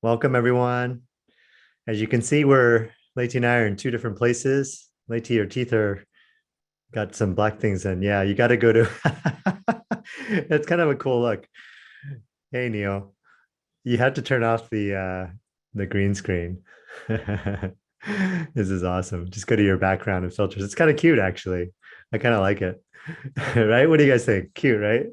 Welcome, everyone. As you can see, Leti and I are in two different places. Leti, your teeth are got some black things in. Yeah, you got to go to. It's kind of a cool look. Hey, Neil, you had to turn off the green screen. This is awesome. Just go to your background and filters. It's kind of cute, actually. I kind of like it. Right? What do you guys think? Cute, right?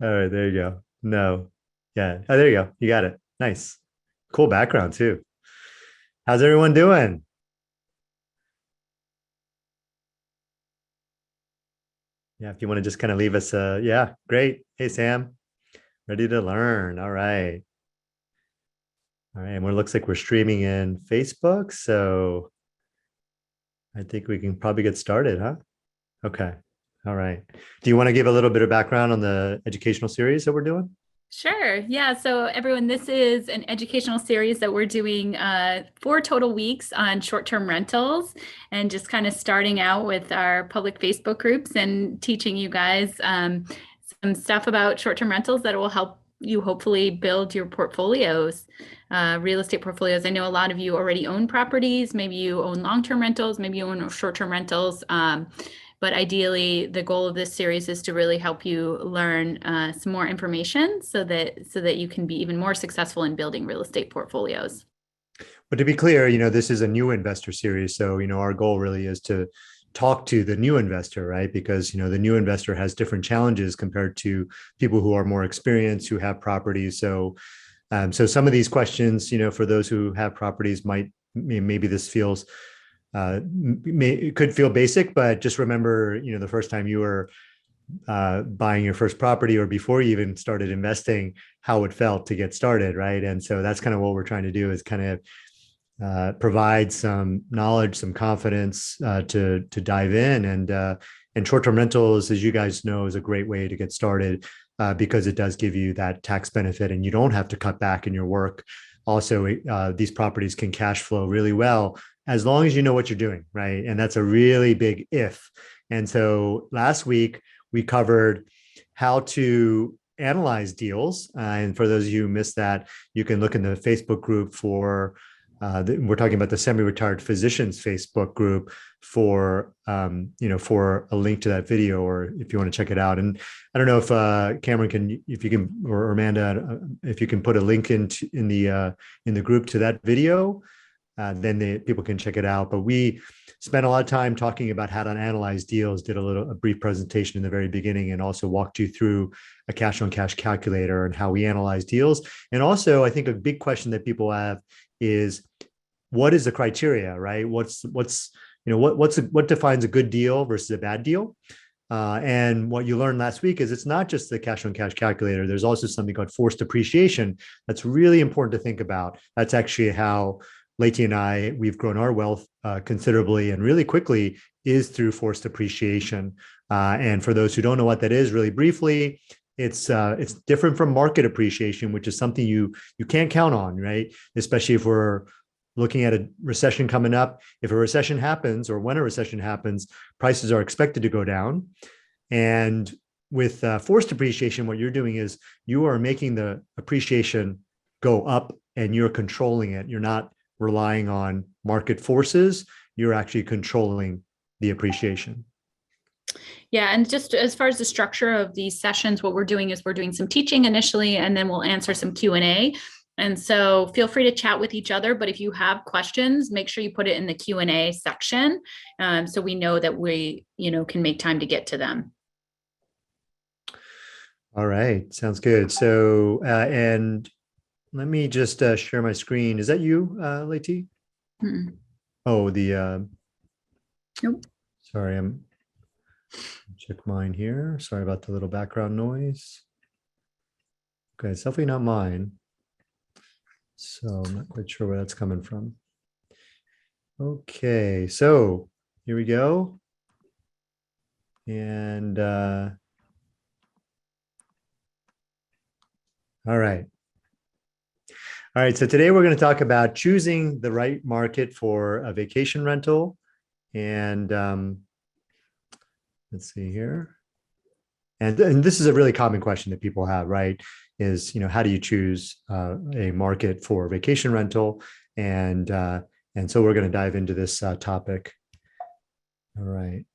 All right, there you go. No. Yeah. Oh, there you go. You got it. Nice. Cool background too. How's everyone doing? Yeah, if you want to just kind of leave us yeah, great. Hey Sam, ready to learn. All right. All right. And it looks like we're streaming in Facebook. So I think we can probably get started, huh? Okay. All right. Do you want to give a little bit of background on the educational series that we're doing? Sure. Yeah. So, everyone, this is an educational series that we're doing 4 total weeks on short term rentals and just kind of starting out with our public Facebook groups and teaching you guys some stuff about short term rentals that will help you hopefully build your portfolios, real estate portfolios. I know a lot of you already own properties. Maybe you own long term rentals, maybe you own short term rentals. But ideally, the goal of this series is to really help you learn some more information so that you can be even more successful in building real estate portfolios. But to be clear, this is a new investor series. So, our goal really is to talk to the new investor, right? Because, the new investor has different challenges compared to people who are more experienced, who have properties. So some of these questions, for those who have properties maybe this feels it could feel basic, but just remember, the first time you were buying your first property or before you even started investing, how it felt to get started, right? And so that's kind of what we're trying to do, is kind of provide some knowledge, some confidence to dive in. And short-term rentals, as you guys know, is a great way to get started because it does give you that tax benefit, and you don't have to cut back in your work. Also, these properties can cash flow really well as long as you know what you're doing, right? And that's a really big if. And so last week we covered how to analyze deals. And for those of you who missed that, you can look in the Facebook group for we're talking about the semi-retired physicians Facebook group for for a link to that video, or if you want to check it out. And I don't know if Cameron can, if you can, or Amanda, if you can put a link in the group to that video, then people can check it out. But we spent a lot of time talking about how to analyze deals, did a brief presentation in the very beginning, and also walked you through a cash on cash calculator and how we analyze deals. And also, I think a big question that people have is, what is the criteria, right? What defines a good deal versus a bad deal? And what you learned last week is it's not just the cash on cash calculator. There's also something called forced appreciation that's really important to think about. That's actually how Leti and we've grown our wealth considerably and really quickly, is through forced appreciation. And for those who don't know what that is, really briefly, it's different from market appreciation, which is something you can't count on, right? Especially if we're looking at a recession coming up. If a recession happens, or when a recession happens, prices are expected to go down. And with forced appreciation, what you're doing is you are making the appreciation go up, and you're controlling it. You're not relying on market forces. You're actually controlling the appreciation. Yeah, and just as far as the structure of these sessions, what we're doing is we're doing some teaching initially, and then we'll answer some Q&A. And so feel free to chat with each other, but if you have questions, make sure you put it in the Q&A section, so we know that we can make time to get to them. All right, sounds good. So and let me just share my screen. Is that you, Leti? Hmm. Oh, Nope. sorry, check mine here. Sorry about the little background noise. Okay, it's definitely not mine. So I'm not quite sure where that's coming from. Okay, so here we go. And all right. All right, so today we're going to talk about choosing the right market for a vacation rental. And let's see here. And this is a really common question that people have, right? Is, how do you choose a market for vacation rental? And so we're going to dive into this topic. All right.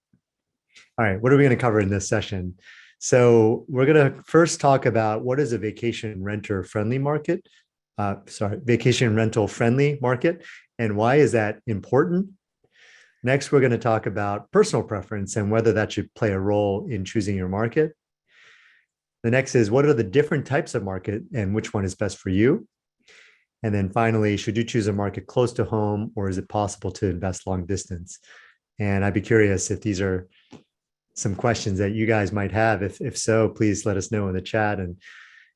All right. What are we going to cover in this session? So we're going to first talk about what is a vacation renter friendly market. Vacation rental friendly market, and why is that important? Next, we're going to talk about personal preference and whether that should play a role in choosing your market. The next is, what are the different types of market and which one is best for you? And then finally, should you choose a market close to home, or is it possible to invest long distance? And I'd be curious if these are some questions that you guys might have. If so, please let us know in the chat. And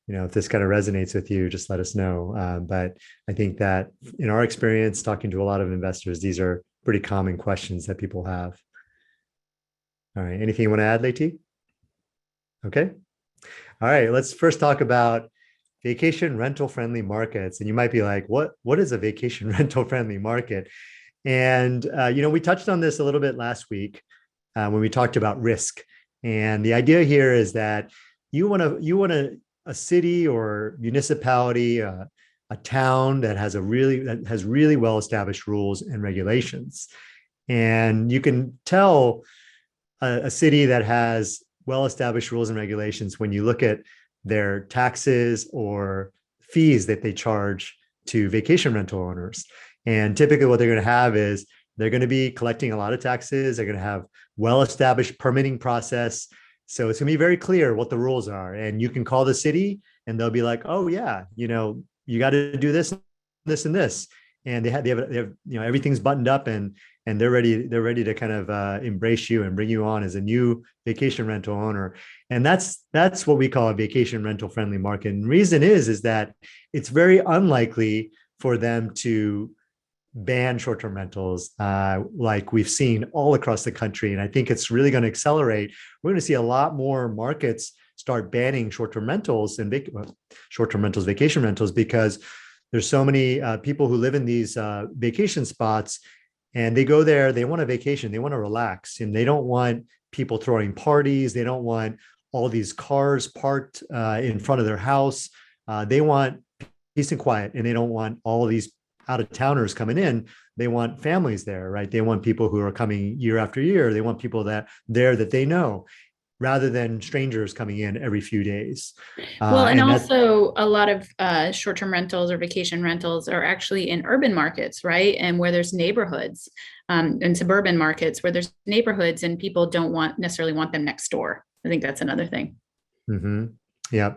if this kind of resonates with you, just let us know. But I think that in our experience, talking to a lot of investors, these are pretty common questions that people have. All right. Anything you want to add, Leti? Okay. All right. Let's first talk about vacation rental friendly markets. And you might be like, what is a vacation rental friendly market? And, we touched on this a little bit last week when we talked about risk. And the idea here is that you want a city or municipality, a town that has really well-established rules and regulations. And you can tell a city that has well-established rules and regulations when you look at their taxes or fees that they charge to vacation rental owners. And typically what they're going to have is they're going to be collecting a lot of taxes. They're going to have well-established permitting process. So it's going to be very clear what the rules are. And you can call the city and they'll be like, oh yeah, you got to do this, this, and this. And they have everything's buttoned up and they're ready to kind of embrace you and bring you on as a new vacation rental owner. And that's what we call a vacation rental friendly market. And the reason is that it's very unlikely for them to ban short-term rentals like we've seen all across the country. And I think it's really going to accelerate. We're going to see a lot more markets start banning short-term rentals and vacation rentals, because there's so many people who live in these vacation spots, and they go there, they want a vacation, they want to relax, and they don't want people throwing parties. They don't want all these cars parked in front of their house. They want peace and quiet, and they don't want all of these out-of-towners coming in. They want families there, right? They want people who are coming year after year. They want people that they know, rather than strangers coming in every few days. And also a lot of short-term rentals or vacation rentals are actually in urban markets, right? And where there's neighborhoods, in suburban markets where there's neighborhoods and people don't necessarily want them next door. I think that's another thing. Mm-hmm. Yeah.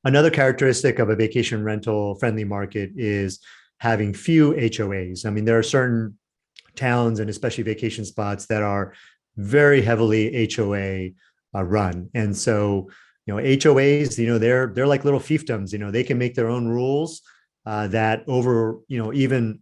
Another characteristic of a vacation rental friendly market is having few HOAs. I mean, there are certain towns and especially vacation spots that are very heavily HOA run. And so, HOAs, they're like little fiefdoms. They can make their own rules that over, even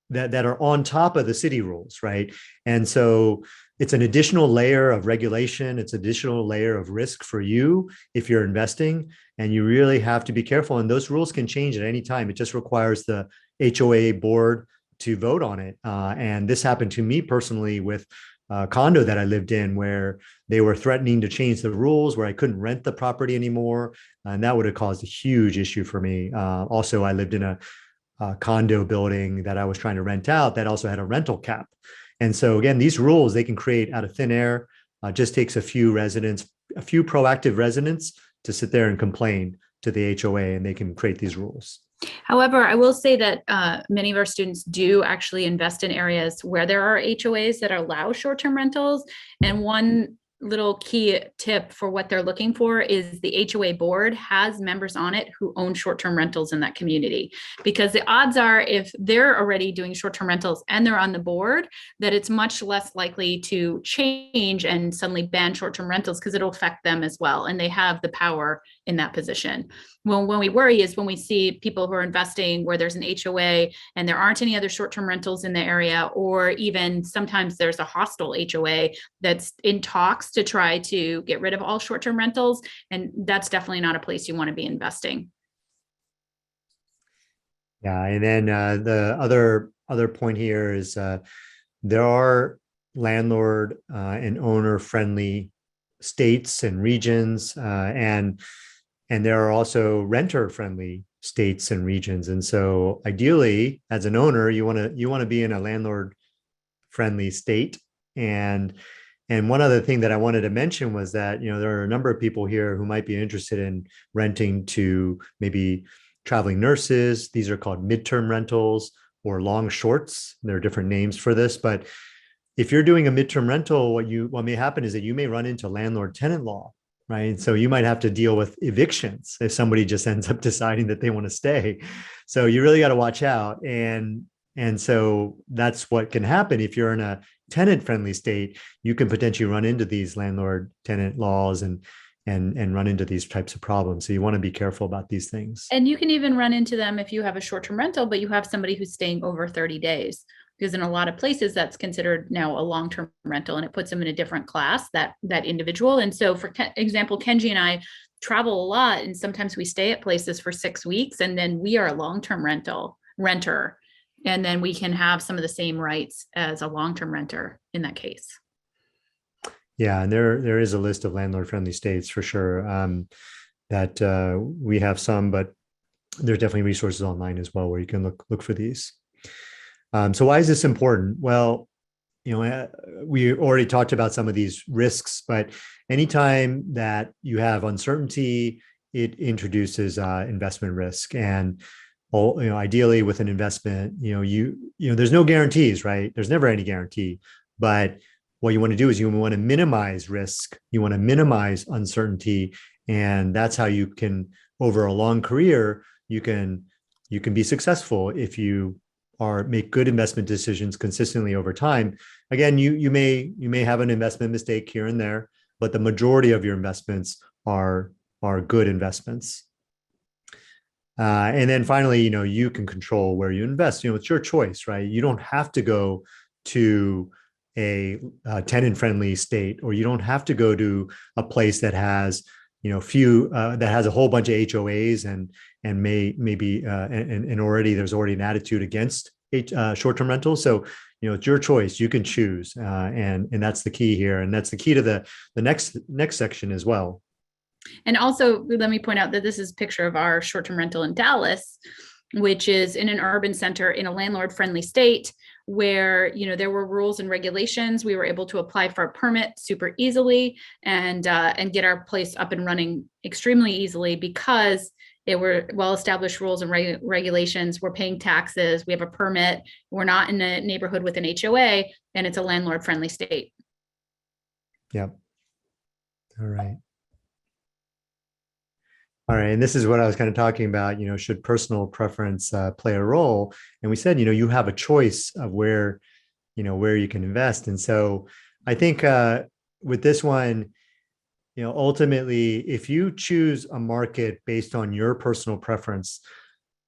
that are on top of the city rules, right? And so it's an additional layer of regulation. It's an additional layer of risk for you if you're investing, and you really have to be careful. And those rules can change at any time. It just requires the HOA board to vote on it. And this happened to me personally with a condo that I lived in, where they were threatening to change the rules, where I couldn't rent the property anymore. And that would have caused a huge issue for me. Also, I lived in a condo building that I was trying to rent out that also had a rental cap. And so again, these rules, they can create out of thin air. Just takes a few proactive residents to sit there and complain to the HOA, and they can create these rules. However, I will say that many of our students do actually invest in areas where there are HOAs that allow short-term rentals. And one little key tip for what they're looking for is the HOA board has members on it who own short-term rentals in that community, because the odds are, if they're already doing short-term rentals and they're on the board, that it's much less likely to change and suddenly ban short-term rentals, because it'll affect them as well. And they have the power in that position. When we worry is when we see people who are investing where there's an HOA and there aren't any other short-term rentals in the area, or even sometimes there's a hostile HOA that's in talks to try to get rid of all short-term rentals. And that's definitely not a place you want to be investing. Yeah. And then the other point here is there are landlord and owner friendly states and regions, and there are also renter-friendly states and regions. And so, ideally, as an owner, you want to be in a landlord-friendly state. And one other thing that I wanted to mention was that, there are a number of people here who might be interested in renting to maybe traveling nurses. These are called midterm rentals or long shorts. There are different names for this, but if you're doing a midterm rental, what may happen is that you may run into landlord-tenant law, right? So you might have to deal with evictions if somebody just ends up deciding that they want to stay. So you really got to watch out. And so that's what can happen if you're in a tenant-friendly state. You can potentially run into these landlord-tenant laws and run into these types of problems. So you want to be careful about these things. And you can even run into them if you have a short-term rental, but you have somebody who's staying over 30 days. Because in a lot of places that's considered now a long-term rental, and it puts them in a different class, that individual. And so for example, Kenji and I travel a lot, and sometimes we stay at places for 6 weeks, and then we are a long-term renter. And then we can have some of the same rights as a long-term renter in that case. Yeah, and there is a list of landlord-friendly states for sure, that we have some, but there's definitely resources online as well where you can look for these. So why is this important? Well, we already talked about some of these risks, but anytime that you have uncertainty, it introduces investment risk. And ideally with an investment, there's no guarantees, right? There's never any guarantee. But what you want to do is you want to minimize risk. You want to minimize uncertainty, and that's how you can, over a long career, you can be successful if you make good investment decisions consistently over time. Again, you may have an investment mistake here and there, but the majority of your investments are good investments. And then finally, you can control where you invest. It's your choice, right? You don't have to go to a tenant-friendly state, or you don't have to go to a place that has that has a whole bunch of HOAs and maybe already there's already an attitude against short-term rentals. So it's your choice. You can choose, and that's the key here, and that's the key to the next section as well. And also, let me point out that this is a picture of our short-term rental in Dallas, which is in an urban center in a landlord-friendly state where, there were rules and regulations. We were able to apply for a permit super easily and get our place up and running extremely easily because there were well-established rules and regulations. We're paying taxes. We have a permit. We're not in a neighborhood with an HOA, and it's a landlord-friendly state. Yep. All right. And this is what I was kind of talking about, should personal preference play a role? And we said, you have a choice of where you can invest. And so I think with this one, ultimately, if you choose a market based on your personal preference,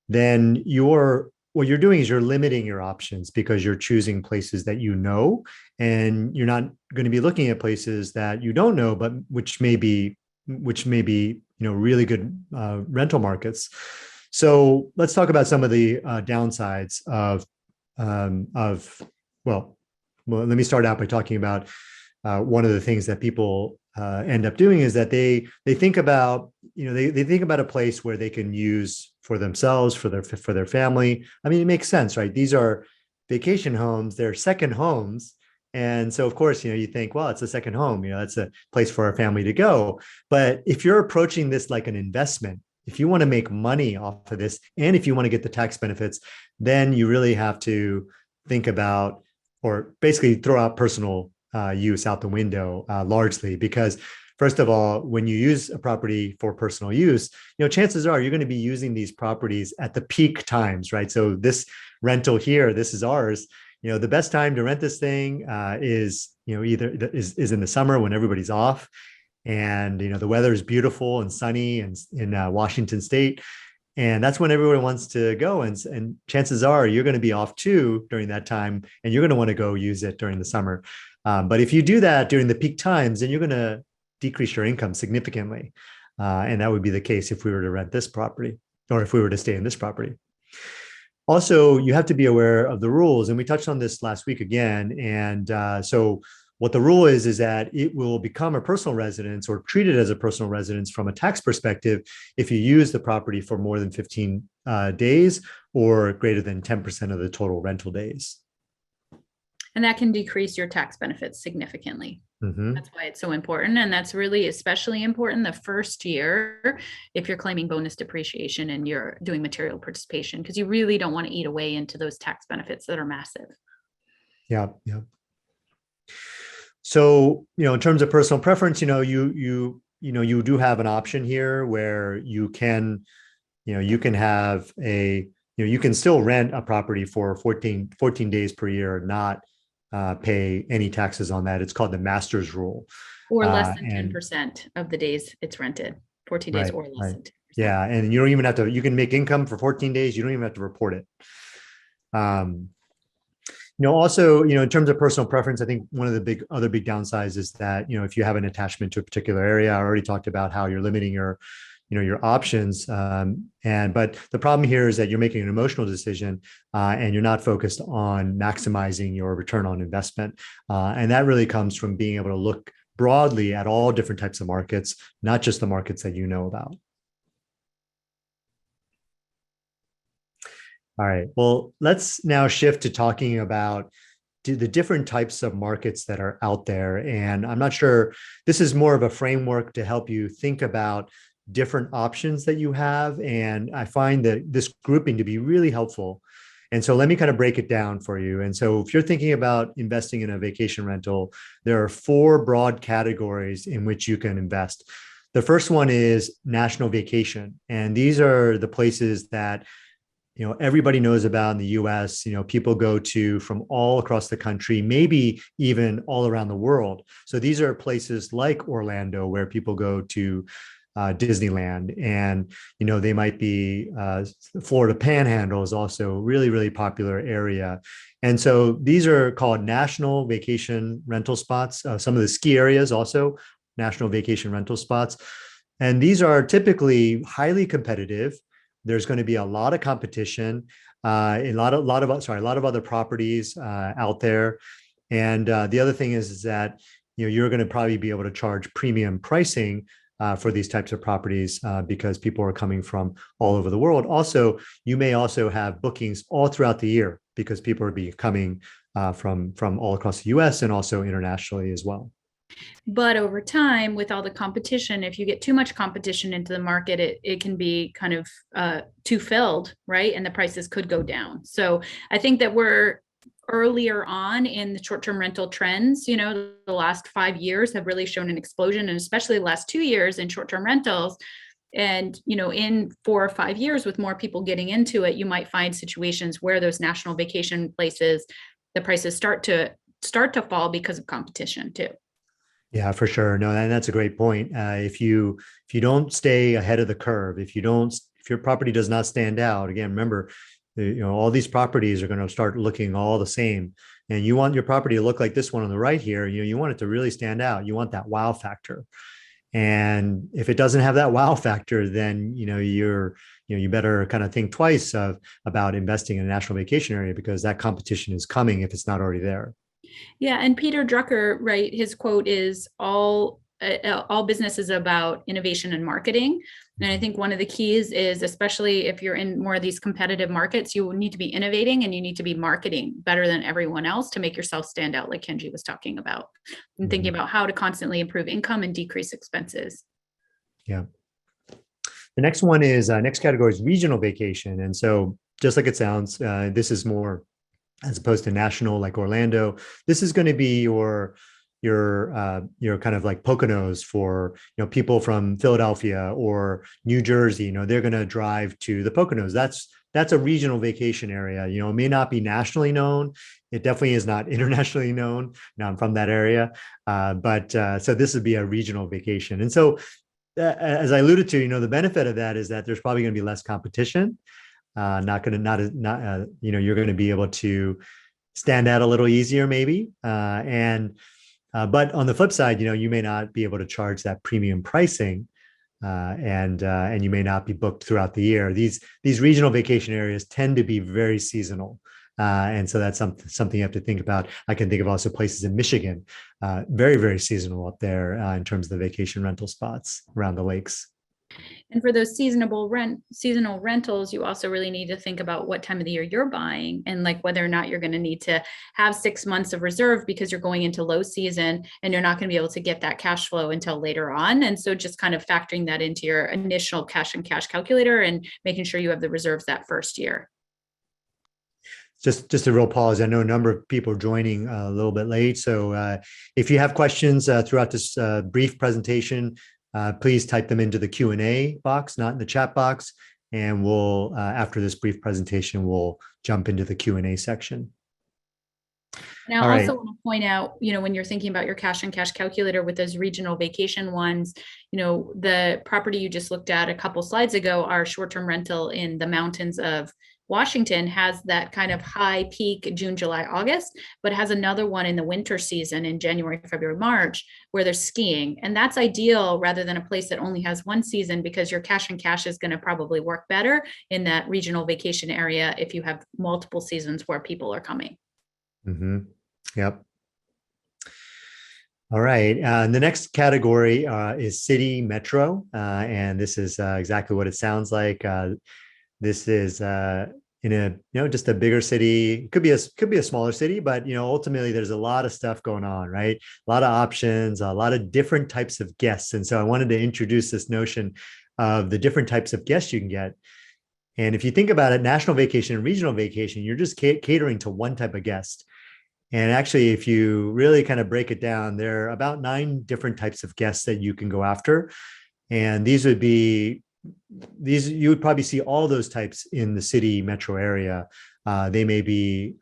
then what you're doing is you're limiting your options because you're choosing places that and you're not going to be looking at places that you don't know, but which may be really good rental markets. So let's talk about some of the downsides of well, let me start out by talking about one of the things that people end up doing is that they think about they think about a place where they can use for themselves, for their family. I mean, it makes sense, right? These are vacation homes; they're second homes. And so, of course, you think, well, it's a second home, it's a place for our family to go. But if you're approaching this like an investment, if you want to make money off of this, and if you want to get the tax benefits, then you really have to think about, or basically throw out personal use out the window largely, because first of all, when you use a property for personal use, chances are you're going to be using these properties at the peak times, right? So this rental here, this is ours. The best time to rent this thing is, either is in the summer when everybody's off, and the weather is beautiful and sunny and in Washington State, and that's when everyone wants to go. And chances are you're going to be off too during that time, and you're going to want to go use it during the summer. But if you do that during the peak times, then you're going to decrease your income significantly, and that would be the case if we were to rent this property or if we were to stay in this property. Also, you have to be aware of the rules. And we touched on this last week again. And so What the rule is that it will become a personal residence or treated as a personal residence from a tax perspective if you use the property for more than 15 days or greater than 10% of the total rental days. And that can decrease your tax benefits significantly. Mm-hmm. That's why it's so important. And that's really especially important the first year if you're claiming bonus depreciation and you're doing material participation, because you really don't want to eat away into those tax benefits that are massive. Yeah, yeah. So, in terms of personal preference, you do have an option here where you can have you can still rent a property for 14 days per year, not pay any taxes on that. It's called the master's rule. Or less than 10% of the days it's rented, 14 days or less than 10%. Yeah. And you don't even have to, you can make income for 14 days. You don't even have to report it. Also, in terms of personal preference, I think one of the other big downsides is that, if you have an attachment to a particular area, I already talked about how you're limiting your options. But the problem here is that you're making an emotional decision and you're not focused on maximizing your return on investment. And that really comes from being able to look broadly at all different types of markets, not just the markets that you know about. All right, well, let's now shift to talking about the different types of markets that are out there. And I'm not sure, this is more of a framework to help you think about different options that you have. And I find that this grouping to be really helpful. And so let me kind of break it down for you. And so if you're thinking about investing in a vacation rental, there are 4 broad categories in which you can invest. The first one is national vacation. And these are the places that everybody knows about in the US. People go to from all across the country, maybe even all around the world. So these are places like Orlando where people go to Disneyland, and they might be Florida Panhandle is also a really, really popular area. And so these are called national vacation rental spots. Some of the ski areas also national vacation rental spots. And these are typically highly competitive. There's going to be a lot of competition, a lot of other properties out there. And the other thing is that you're going to probably be able to charge premium pricing for these types of properties because people are coming from all over the world. Also, you may also have bookings all throughout the year because people are coming from all across the US and also internationally as well. But over time, with all the competition, if you get too much competition into the market, it can be kind of too filled, right? And the prices could go down. So I think that we're earlier on in the short-term rental trends. The last 5 years have really shown an explosion, and especially the last 2 years in short-term rentals. And, in 4 or 5 years, with more people getting into it, you might find situations where those national vacation places, the prices start to fall because of competition too. Yeah, for sure. No, and that's a great point. If you don't stay ahead of the curve, if your property does not stand out, again, remember, all these properties are going to start looking all the same, and you want your property to look like this one on the right here. You want it to really stand out. You want that wow factor. And if it doesn't have that wow factor, then you better kind of think twice about investing in a national vacation area, because that competition is coming if it's not already there. Yeah, and Peter Drucker, right? His quote is all business is about innovation and marketing. And I think one of the keys is, especially if you're in more of these competitive markets, you need to be innovating and you need to be marketing better than everyone else to make yourself stand out, like Kenji was talking about, and thinking about how to constantly improve income and decrease expenses. Yeah. The next one is next category is regional vacation. And so just like it sounds, this is more as opposed to national, like Orlando. This is going to be your kind of like Poconos for people from Philadelphia or New Jersey. They're going to drive to the Poconos. That's a regional vacation area. It may not be nationally known. It definitely is not internationally known. Now I'm from that area, but so this would be a regional vacation. And so, as I alluded to, the benefit of that is that there's probably going to be less competition. You're going to be able to stand out a little easier, maybe. But on the flip side, you may not be able to charge that premium pricing, and you may not be booked throughout the year. These regional vacation areas tend to be very seasonal. And so that's something you have to think about. I can think of also places in Michigan, very, very seasonal up there in terms of the vacation rental spots around the lakes. And for those seasonal rentals, you also really need to think about what time of the year you're buying and like whether or not you're going to need to have 6 months of reserve because you're going into low season and you're not going to be able to get that cash flow until later on. And so just kind of factoring that into your initial cash and cash calculator and making sure you have the reserves that first year. Just a real pause. I know a number of people are joining a little bit late. So if you have questions throughout this brief presentation, please type them into the Q&A box, not in the chat box. And we'll, after this brief presentation, we'll jump into the Q&A section. Now, I also want to point out, when you're thinking about your cash and cash calculator with those regional vacation ones, the property you just looked at a couple slides ago, our short-term rental in the mountains of Washington has that kind of high peak June, July, August, but has another one in the winter season in January, February, March, where there's skiing. And that's ideal rather than a place that only has one season because your cash and cash is going to probably work better in that regional vacation area if you have multiple seasons where people are coming. Mm-hmm. Yep. All right. The next category is city metro. And this is exactly what it sounds like. This is in a just a bigger city. It could be a smaller city, but ultimately there's a lot of stuff going on, right? A lot of options, a lot of different types of guests. And so I wanted to introduce this notion of the different types of guests you can get. And if you think about it, national vacation and regional vacation, you're just catering to one type of guest. And actually, if you really kind of break it down, there are about 9 different types of guests that you can go after. And you would probably see all those types in the city metro area. They may be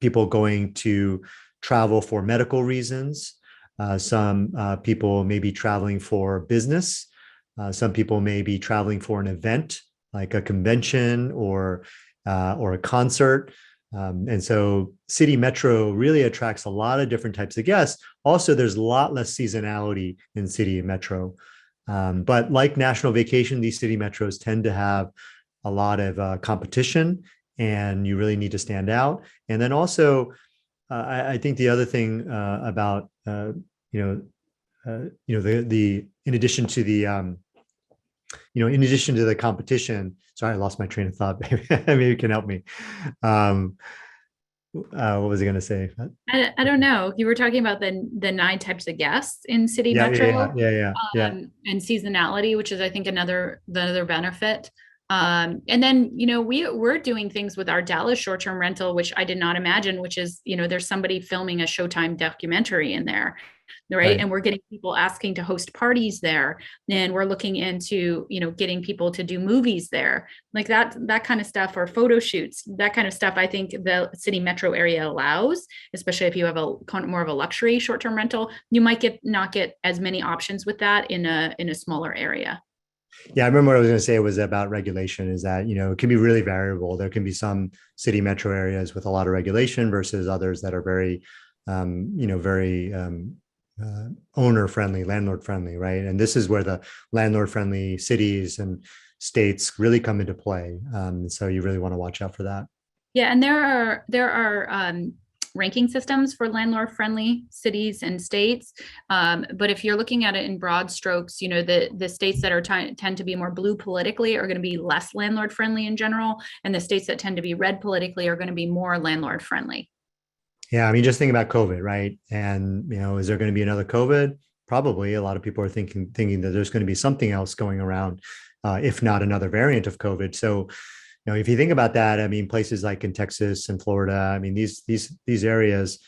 people going to travel for medical reasons. Some people may be traveling for business. Some people may be traveling for an event like a convention or a concert. And so city metro really attracts a lot of different types of guests. Also, there's a lot less seasonality in city metro. But like national vacation, these city metros tend to have a lot of competition, and you really need to stand out. And then also, I think the other thing about in addition to the in addition to the competition. Sorry, I lost my train of thought. Maybe you can help me. What was I going to say? I don't know. You were talking about the 9 types of guests in city metro, and seasonality, which is I think another benefit. And then we're doing things with our Dallas short-term rental, which I did not imagine. Which is there's somebody filming a Showtime documentary in there, right? And we're getting people asking to host parties there, and we're looking into getting people to do movies there, like that kind of stuff, or photo shoots, that kind of stuff. I think the city metro area allows, especially if you have a more of a luxury short-term rental, you might not get as many options with that in a smaller area. Yeah, I remember what I was going to say was about regulation is that, it can be really variable. There can be some city metro areas with a lot of regulation versus others that are very, very owner friendly, landlord friendly, right? And this is where the landlord friendly cities and states really come into play. So you really want to watch out for that. Yeah, and there are ranking systems for landlord friendly cities and states. But if you're looking at it in broad strokes, the states that are tend to be more blue politically are going to be less landlord friendly in general. And the states that tend to be red politically are going to be more landlord friendly. Yeah, I mean, just think about COVID, right? And, is there going to be another COVID? Probably. A lot of people are thinking that there's going to be something else going around, if not another variant of COVID. So, if you think about that, I mean, places like in Texas and Florida, I mean, these areas,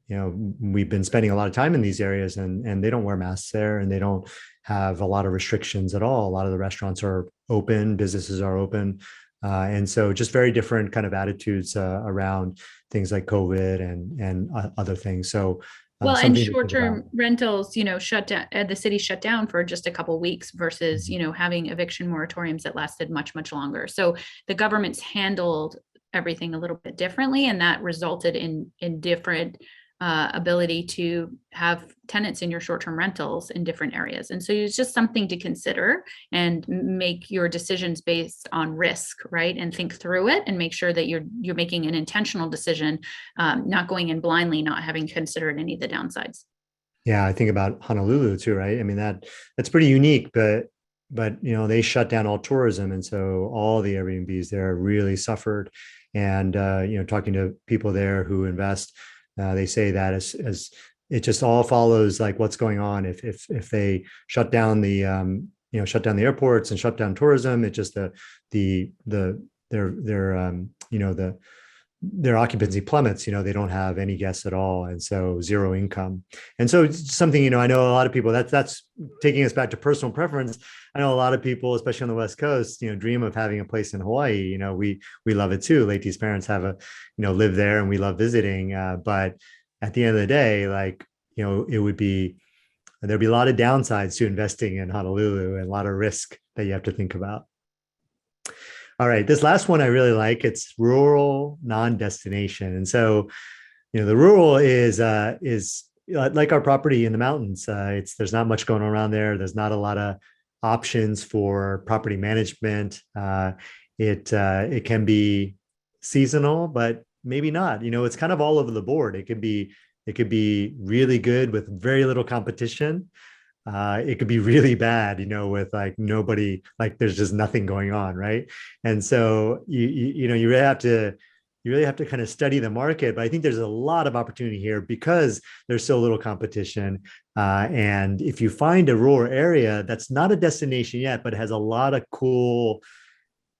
we've been spending a lot of time in these areas, and they don't wear masks there, and they don't have a lot of restrictions at all. A lot of the restaurants are open, businesses are open. And so just very different kind of attitudes around things like COVID and other things. So well, and short-term rentals, shut down. The city shut down for just a couple of weeks versus, having eviction moratoriums that lasted much, much longer. So the government's handled everything a little bit differently, and that resulted in different ability to have tenants in your short-term rentals in different areas. And so it's just something to consider and make your decisions based on risk, right? And think through it and make sure that you're making an intentional decision, not going in blindly, not having considered any of the downsides. Yeah, I think about Honolulu too, right? I mean, that's pretty unique, but they shut down all tourism, and so all the Airbnbs there really suffered. And talking to people there who invest, they say that as it just all follows like what's going on. If they shut down the shut down the airports and shut down tourism, it just their occupancy plummets. They don't have any guests at all, and so zero income. And so it's something, I know a lot of people, that's taking us back to personal preference. I know a lot of people, especially on the West Coast, dream of having a place in Hawaii. We love it too. Leti's parents have live there, and we love visiting. But at the end of the day, there'd be a lot of downsides to investing in Honolulu and a lot of risk that you have to think about. All right, this last one I really like. It's rural non-destination. And so, the rural is like our property in the mountains. There's not much going on around there. There's not a lot of options for property management. It can be seasonal, but maybe not. It's kind of all over the board. It could be really good with very little competition. It could be really bad, with nobody, there's just nothing going on, right? And so you really have to kind of study the market. But I think there's a lot of opportunity here because there's so little competition. And if you find a rural area that's not a destination yet, but has a lot of cool,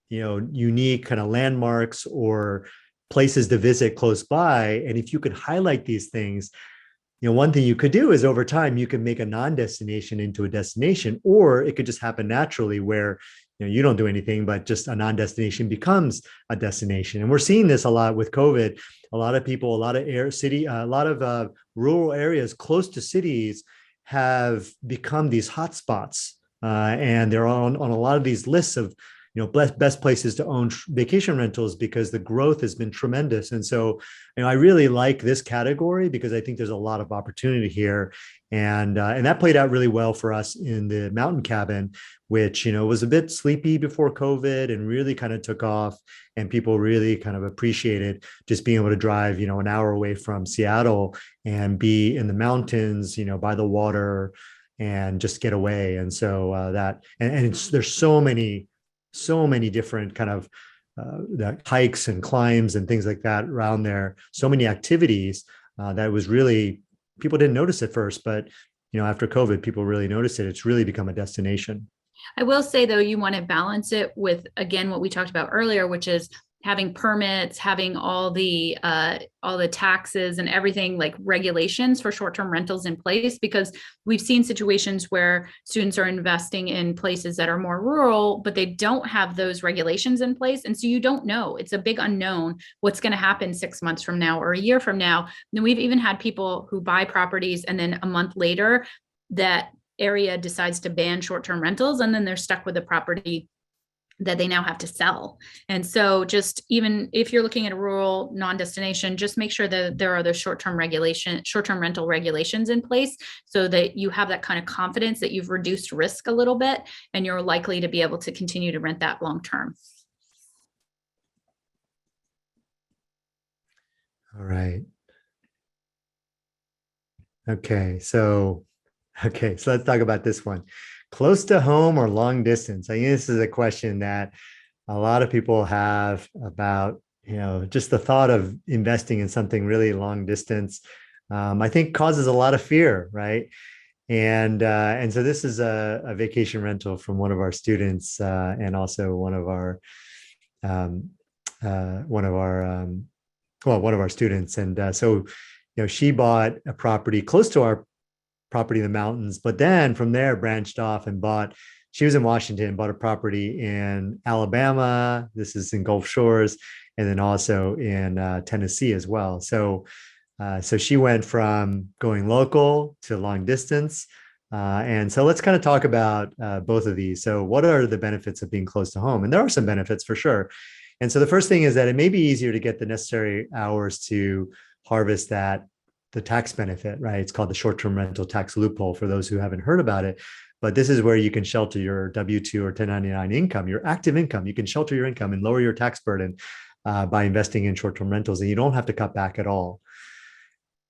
unique kind of landmarks or places to visit close by, and if you could highlight these things, one thing you could do is over time, you can make a non-destination into a destination, or it could just happen naturally where, you don't do anything, but just a non-destination becomes a destination. And we're seeing this a lot with COVID. A lot of people, a lot of rural areas close to cities have become these hotspots. And they're on a lot of these lists of, best places to own vacation rentals because the growth has been tremendous. And so, I really like this category because I think there's a lot of opportunity here. And that played out really well for us in the mountain cabin, which, was a bit sleepy before COVID and really kind of took off. And people really kind of appreciated just being able to drive, an hour away from Seattle and be in the mountains, by the water and just get away. And so there's so many different kind of hikes and climbs and things like that around there. So many activities that was really, people didn't notice at first, but after COVID, people really noticed it. It's really become a destination. I will say though, you want to balance it with, again, what we talked about earlier, which is having permits, having all the taxes and everything, like regulations for short-term rentals in place, because we've seen situations where students are investing in places that are more rural, but they don't have those regulations in place. And so you don't know, it's a big unknown what's going to happen 6 months from now or a year from now. And we've even had people who buy properties and then a month later that area decides to ban short-term rentals, and then they're stuck with a property that they now have to sell. And so just even if you're looking at a rural non-destination, just make sure that there are those short-term rental regulations in place so that you have that kind of confidence that you've reduced risk a little bit and you're likely to be able to continue to rent that long-term. All right. Okay. So let's talk about this one. Close to home or long distance? I think this is a question that a lot of people have about, just the thought of investing in something really long distance. I think causes a lot of fear, right? And so this is a vacation rental from one of our students, and also one of our students. And so, she bought a property close to our property in the mountains, but then from there branched off and she was in Washington, bought a property in Alabama. This is in Gulf Shores, and then also in Tennessee as well. So she went from going local to long distance. And so let's kind of talk about both of these. So what are the benefits of being close to home? And there are some benefits for sure. And so the first thing is that it may be easier to get the necessary hours to harvest that the tax benefit, right? It's called the short-term rental tax loophole for those who haven't heard about it. But this is where you can shelter your W-2 or 1099 income, your active income. You can shelter your income and lower your tax burden by investing in short-term rentals, and you don't have to cut back at all.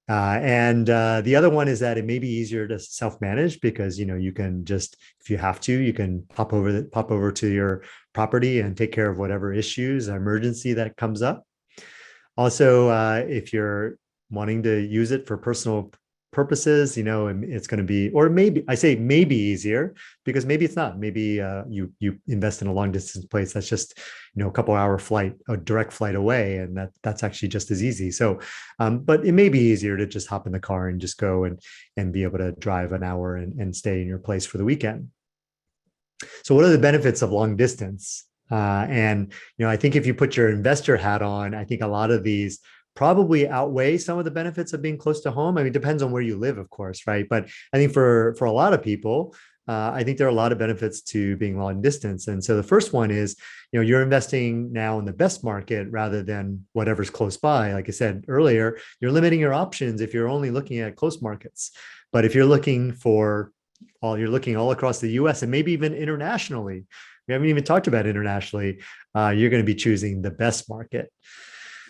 And the other one is that it may be easier to self-manage because you can just, if you have to, you can pop over to your property and take care of whatever issues, emergency that comes up. Also, if you're wanting to use it for personal purposes, it's going to be, or maybe I say maybe easier because maybe it's not. Maybe you invest in a long distance place that's just a couple hour flight, a direct flight away, and that's actually just as easy. So, but it may be easier to just hop in the car and just go and be able to drive an hour and stay in your place for the weekend. So, what are the benefits of long distance? And I think if you put your investor hat on, I think a lot of these probably outweigh some of the benefits of being close to home. I mean, it depends on where you live, of course, right? But I think for a lot of people, I think there are a lot of benefits to being long distance. And so the first one is, you're investing now in the best market rather than whatever's close by. Like I said earlier, you're limiting your options if you're only looking at close markets. But if you're looking all across the US and maybe even internationally, we haven't even talked about internationally, you're going to be choosing the best market.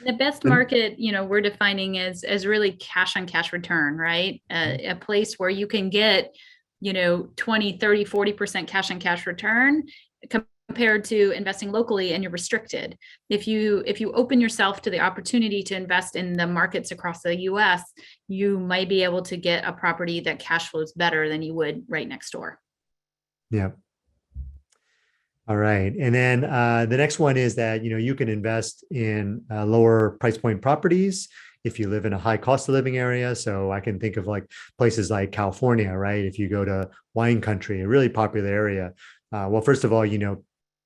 The best market, we're defining as really cash on cash return, right? A place where you can get, 20, 30, 40% cash on cash return compared to investing locally, and you're restricted. If you open yourself to the opportunity to invest in the markets across the US, you might be able to get a property that cash flows better than you would right next door. Yeah. All right. And then the next one is that, you can invest in lower price point properties if you live in a high cost of living area. So I can think of like places like California, right? If you go to wine country, a really popular area. Well, first of all,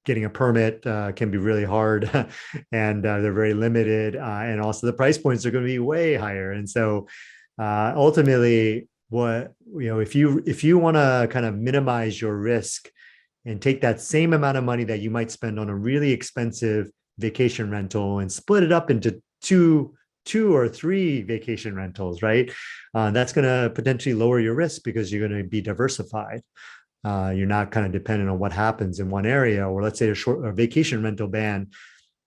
getting a permit can be really hard and they're very limited. And also the price points are going to be way higher. And so ultimately, if you want to kind of minimize your risk and take that same amount of money that you might spend on a really expensive vacation rental and split it up into two or three vacation rentals, right? That's going to potentially lower your risk because you're going to be diversified. You're not kind of dependent on what happens in one area, or let's say a vacation rental ban,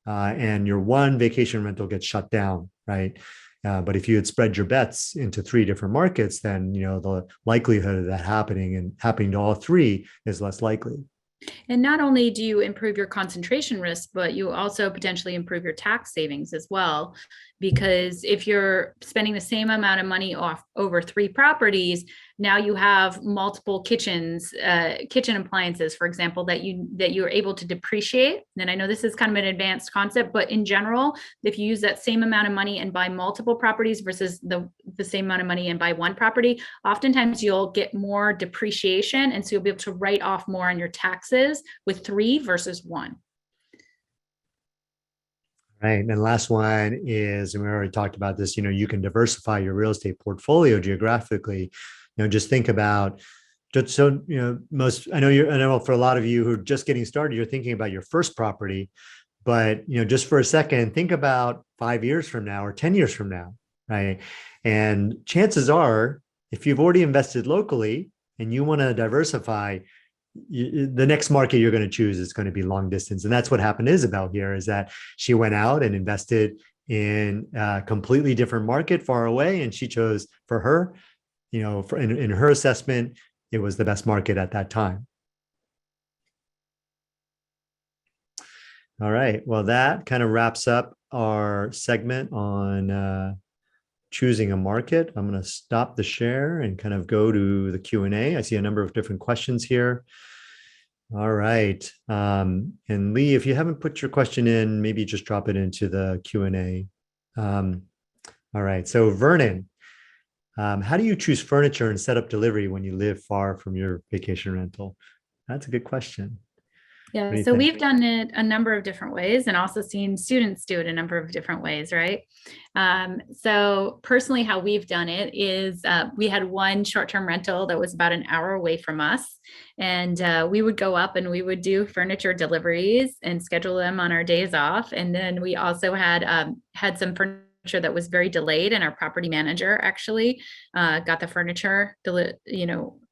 and your one vacation rental gets shut down, right? But if you had spread your bets into three different markets, then the likelihood of that happening to all three is less likely. And not only do you improve your concentration risk, but you also potentially improve your tax savings as well. Because if you're spending the same amount of money off over three properties, now you have multiple kitchen appliances, for example, that you're able to depreciate. And I know this is kind of an advanced concept, but in general, if you use that same amount of money and buy multiple properties versus the same amount of money and buy one property, oftentimes you'll get more depreciation. And so you'll be able to write off more on your taxes with three versus one. Right. And the last one is, and we already talked about this, you can diversify your real estate portfolio geographically. Just think about, I know for a lot of you who are just getting started, you're thinking about your first property, but, just for a second, think about 5 years from now or 10 years from now, right? And chances are, if you've already invested locally and you want to diversify, the next market you're going to choose is going to be long distance. And that's what happened to Isabel here, is that she went out and invested in a completely different market far away. And she chose, for her, in her assessment, it was the best market at that time. All right. Well, that kind of wraps up our segment on choosing a market. I'm going to stop the share and kind of go to the Q&A. I see a number of different questions here. All right. And Lee, if you haven't put your question in, maybe just drop it into the Q&A. All right. So Vernon, how do you choose furniture and set up delivery when you live far from your vacation rental? That's a good question. Yeah, so we've done it a number of different ways and also seen students do it a number of different ways, right? So personally, how we've done it is we had one short-term rental that was about an hour away from us. And we would go up and we would do furniture deliveries and schedule them on our days off. And then we also had some furniture that was very delayed, and our property manager actually got the furniture,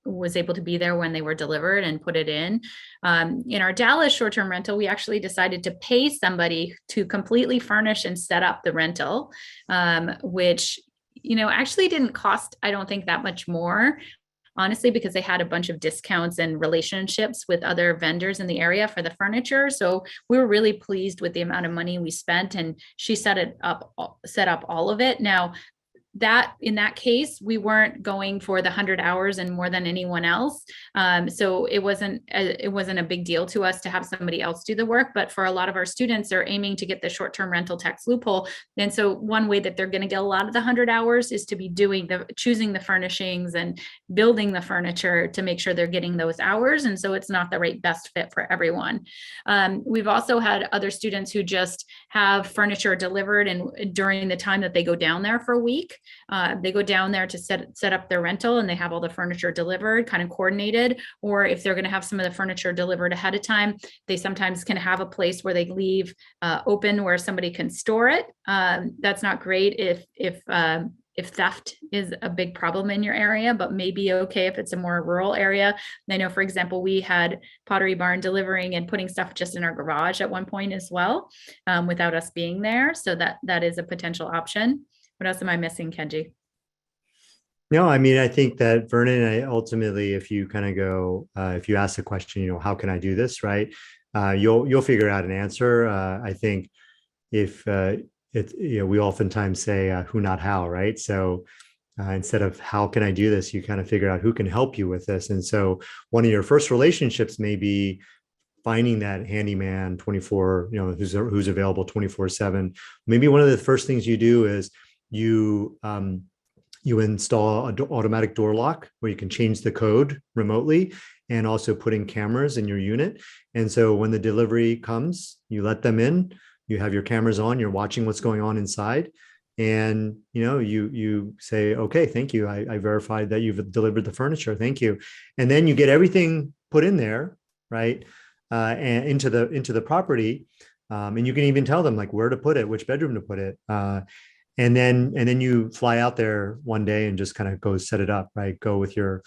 was able to be there when they were delivered and put it in. In our Dallas short-term rental, we actually decided to pay somebody to completely furnish and set up the rental, which, actually didn't cost, I don't think, that much more, honestly, because they had a bunch of discounts and relationships with other vendors in the area for the furniture. So we were really pleased with the amount of money we spent, and she set up all of it. Now, that in that case, we weren't going for the 100 hours and more than anyone else. So it wasn't a big deal to us to have somebody else do the work. But for a lot of our students, they're aiming to get the short-term rental tax loophole. And so one way that they're going to get a lot of the 100 hours is to be choosing the furnishings and building the furniture to make sure they're getting those hours. And so it's not the best fit for everyone. We've also had other students who just have furniture delivered, and during the time that they go down there for a week, they go down there to set up their rental, and they have all the furniture delivered, kind of coordinated. Or if they're going to have some of the furniture delivered ahead of time, they sometimes can have a place where they leave open where somebody can store it. That's not great if theft is a big problem in your area, but maybe okay if it's a more rural area. I know, for example, we had Pottery Barn delivering and putting stuff just in our garage at one point as well, without us being there. So that is a potential option. What else am I missing, Kenji? No, I mean, I think that Vernon, ultimately, if you kind of go, if you ask the question, how can I do this, right? You'll figure out an answer. I think if we oftentimes say who, not how, right? So instead of how can I do this, you kind of figure out who can help you with this. And so one of your first relationships may be finding that handyman 24, who's available 24/7. Maybe one of the first things you do is you install an automatic door lock where you can change the code remotely, and also put in cameras in your unit. And so when the delivery comes, you let them in, you have your cameras on, you're watching what's going on inside. And, you say, okay, thank you. I verified that you've delivered the furniture. Thank you. And then you get everything put in there, right? And into the property. And you can even tell them like where to put it, which bedroom to put it. And then you fly out there one day and just kind of go set it up, right? Go with your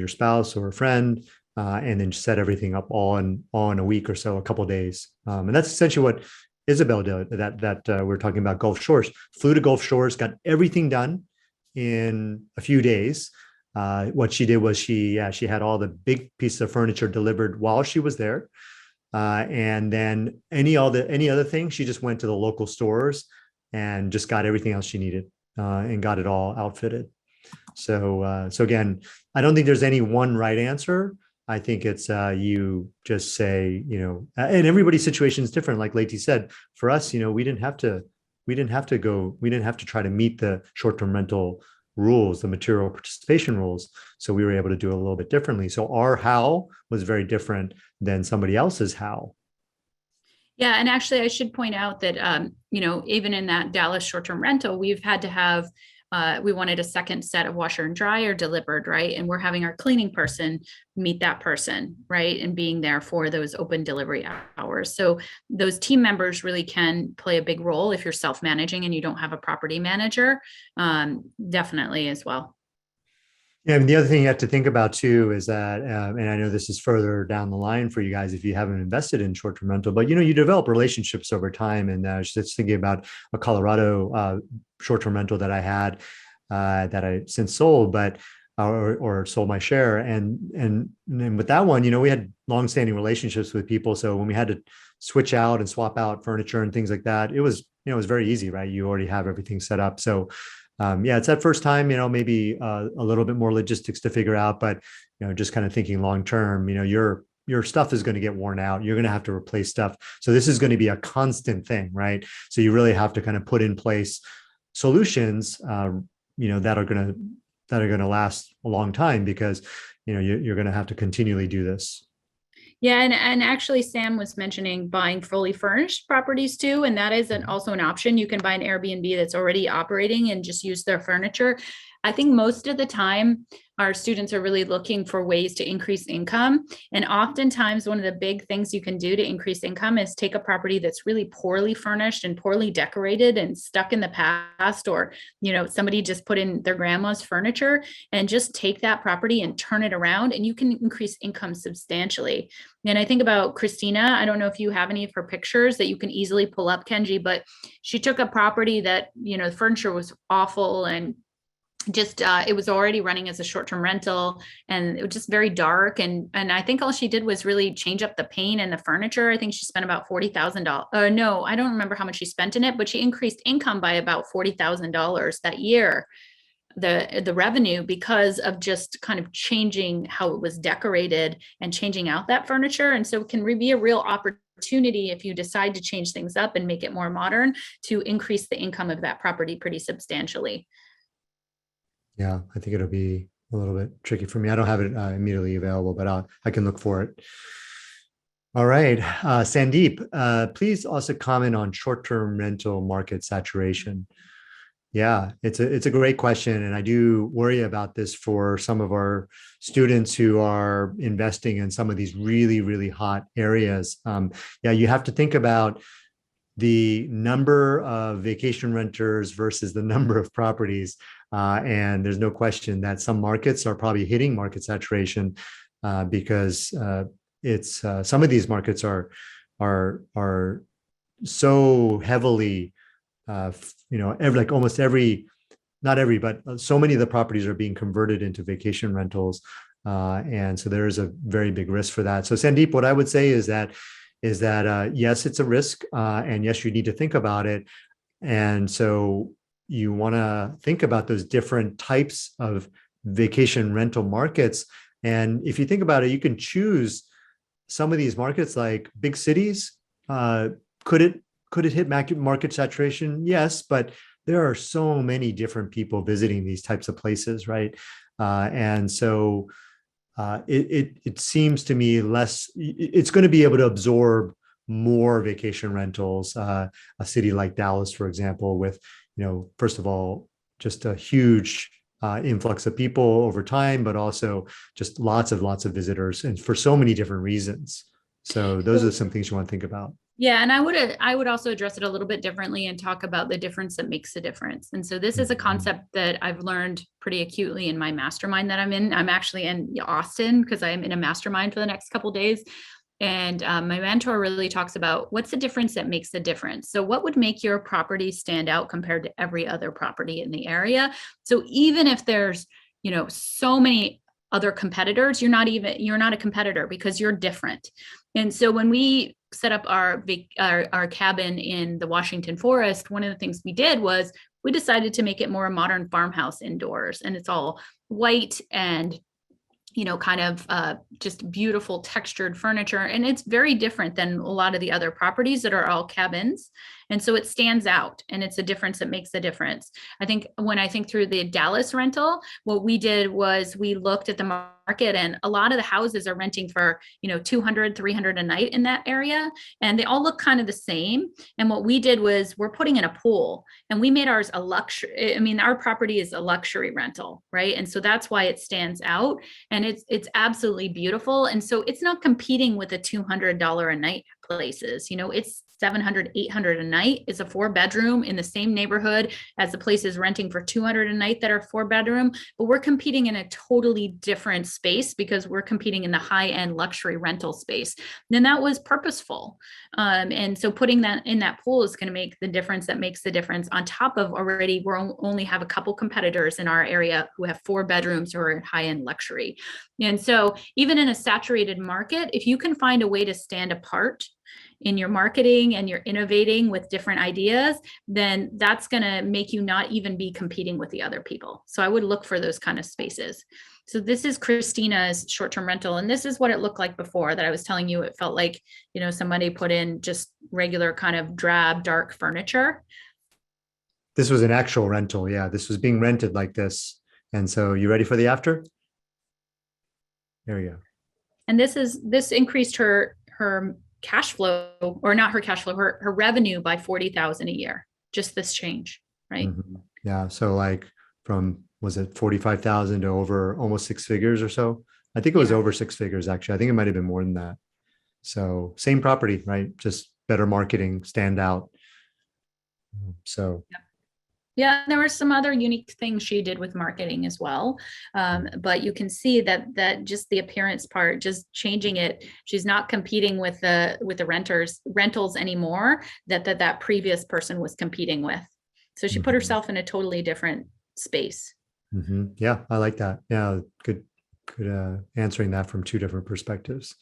spouse or a friend, and then set everything up all in a week or so, a couple of days. And that's essentially what Isabel did. That we're talking about Gulf Shores. Flew to Gulf Shores, got everything done in a few days. What she did was she had all the big pieces of furniture delivered while she was there, and then any other thing, she just went to the local stores and just got everything else she needed, and got it all outfitted. So again, I don't think there's any one right answer. I think it's you just say, and everybody's situation is different. Like Leti said, for us, we didn't have to try to meet the short-term rental rules, the material participation rules. So we were able to do it a little bit differently. So our how was very different than somebody else's how. Yeah, and actually, I should point out that even in that Dallas short-term rental, we've had to have we wanted a second set of washer and dryer delivered, right? And we're having our cleaning person meet that person, right? And being there for those open delivery hours. So those team members really can play a big role if you're self-managing and you don't have a property manager, definitely as well. Yeah, and the other thing you have to think about too is that, and I know this is further down the line for you guys if you haven't invested in short-term rental, but you develop relationships over time. And I was just thinking about a Colorado short-term rental that I had that I since sold, but or sold my share. And with that one, we had longstanding relationships with people. So when we had to switch out and swap out furniture and things like that, it was very easy, right? You already have everything set up. So it's that first time, maybe a little bit more logistics to figure out, but, just kind of thinking long-term, your stuff is going to get worn out. You're going to have to replace stuff. So this is going to be a constant thing, right? So you really have to kind of put in place solutions, that are going to last a long time, because, you're going to have to continually do this. Yeah, and actually Sam was mentioning buying fully furnished properties too, and that is also an option. You can buy an Airbnb that's already operating and just use their furniture. I think most of the time our students are really looking for ways to increase income. And oftentimes one of the big things you can do to increase income is take a property that's really poorly furnished and poorly decorated and stuck in the past, or, somebody just put in their grandma's furniture, and just take that property and turn it around, and you can increase income substantially. And I think about Christina. I don't know if you have any of her pictures that you can easily pull up, Kenji, but she took a property that, the furniture was awful, and just it was already running as a short-term rental, and it was just very dark, and I think all she did was really change up the paint and the furniture. I think she spent about $40,000. No, I don't remember how much she spent in it, but she increased income by about $40,000 that year, the revenue, because of just kind of changing how it was decorated and changing out that furniture. And so it can be a real opportunity, if you decide to change things up and make it more modern, to increase the income of that property pretty substantially. Yeah, I think it'll be a little bit tricky for me. I don't have it immediately available, but I can look for it. All right, Sandeep, please also comment on short-term rental market saturation. Yeah, it's a great question, and I do worry about this for some of our students who are investing in some of these really, really hot areas. You have to think about the number of vacation renters versus the number of properties. And there's no question that some markets are probably hitting market saturation because it's some of these markets are so heavily, almost every, not every, but so many of the properties are being converted into vacation rentals. And so there is a very big risk for that. So Sandeep, what I would say is that yes, it's a risk, and yes, you need to think about it. And so you want to think about those different types of vacation rental markets. And if you think about it, you can choose some of these markets, like big cities. Could it hit market saturation? Yes, but there are so many different people visiting these types of places, right? And so it seems to me it's going to be able to absorb more vacation rentals. A city like Dallas, for example, with, first of all, just a huge influx of people over time, but also just lots of visitors, and for so many different reasons. So those are some things you want to think about. Yeah, and I would also address it a little bit differently and talk about the difference that makes a difference. And so this is a concept that I've learned pretty acutely in my mastermind that I'm in. I'm actually in Austin because I'm in a mastermind for the next couple of days. And my mentor really talks about what's the difference that makes the difference. So what would make your property stand out compared to every other property in the area? So even if there's, so many other competitors, you're not a competitor because you're different. And so when we set up our cabin in the Washington forest, one of the things we did was we decided to make it more a modern farmhouse indoors, and it's all white and kind of just beautiful textured furniture. And it's very different than a lot of the other properties that are all cabins. And so it stands out, and it's a difference that makes the difference. I think when I think through the Dallas rental, what we did was we looked at the market, and a lot of the houses are renting for, $200, $300 a night in that area. And they all look kind of the same. And what we did was we're putting in a pool, and we made ours a luxury. I mean, our property is a luxury rental, right? And so that's why it stands out. And it's absolutely beautiful. And so it's not competing with the $200 a night places. It's $700, $800 a night. Is a 4-bedroom in the same neighborhood as the places renting for $200 a night that are 4-bedroom. But we're competing in a totally different space because we're competing in the high-end luxury rental space. And that was purposeful. And so putting that in that pool is going to make the difference that makes the difference, on top of already we only have a couple competitors in our area who have 4 bedrooms or high-end luxury. And so even in a saturated market, if you can find a way to stand apart in your marketing and you're innovating with different ideas, then that's going to make you not even be competing with the other people. So I would look for those kind of spaces. So this is Christina's short-term rental. And this is what it looked like before that I was telling you. It felt like, somebody put in just regular kind of drab, dark furniture. This was an actual rental. Yeah, this was being rented like this. And so you ready for the after? There we go. And this increased her cash flow, or not her cash flow, her revenue by $40,000 a year, just this change, right? Mm-hmm. Yeah. So like from was it 45,000 to over almost six figures or so? I think it was Yeah. over six figures, actually. I think it might have been more than that. So same property, right? Just better marketing, stand out. So Yeah, there were some other unique things she did with marketing as well. But you can see that just the appearance part, just changing it. She's not competing with the rentals anymore that previous person was competing with. So she put mhm. herself in a totally different space. Yeah, I like that. Yeah, good answering that from two different perspectives.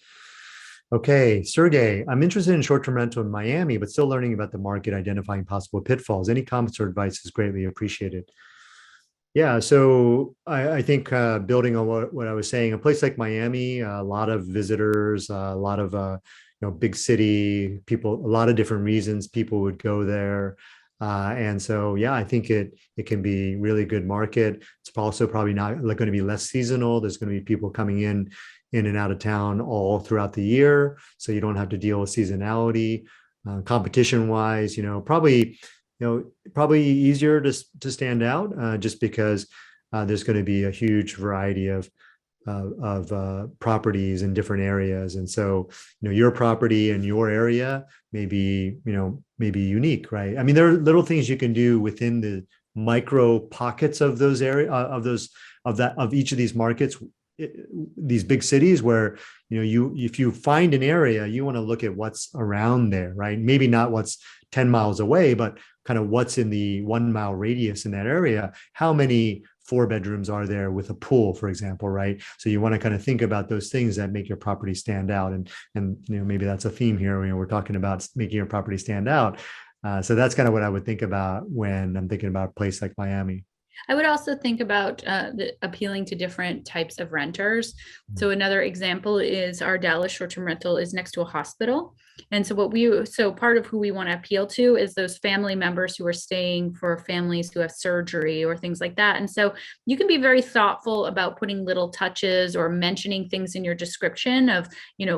Okay, Sergey, I'm interested in short-term rental in Miami, but still learning about the market, identifying possible pitfalls. Any comments or advice is greatly appreciated. Yeah, so I think building on what I was saying, a place like Miami, a lot of visitors, a lot of big city people, a lot of different reasons people would go there, and so yeah, I think it can be really good market. It's also probably not going to be less seasonal. There's going to be people coming in and out of town all throughout the year, so you don't have to deal with seasonality. Competition wise, probably easier to stand out just because there's going to be a huge variety of properties in different areas, and so your property in your area may be unique, right? I mean, there are little things you can do within the micro pockets of those area of each of these markets, these big cities where you if you find an area, you want to look at what's around there, right? Maybe not what's 10 miles away, but kind of what's in the 1 mile radius in that area. How many four bedrooms are there with a pool, for example, right? So you want to kind of think about those things that make your property stand out, and maybe that's a theme here. We're talking about making your property stand out. So that's kind of what I would think about when I'm thinking about a place like Miami. I would also think about appealing to different types of renters. So another example is our Dallas short-term rental is next to a hospital. And so part of who we want to appeal to is those family members who are staying for families who have surgery or things like that. And so you can be very thoughtful about putting little touches or mentioning things in your description of,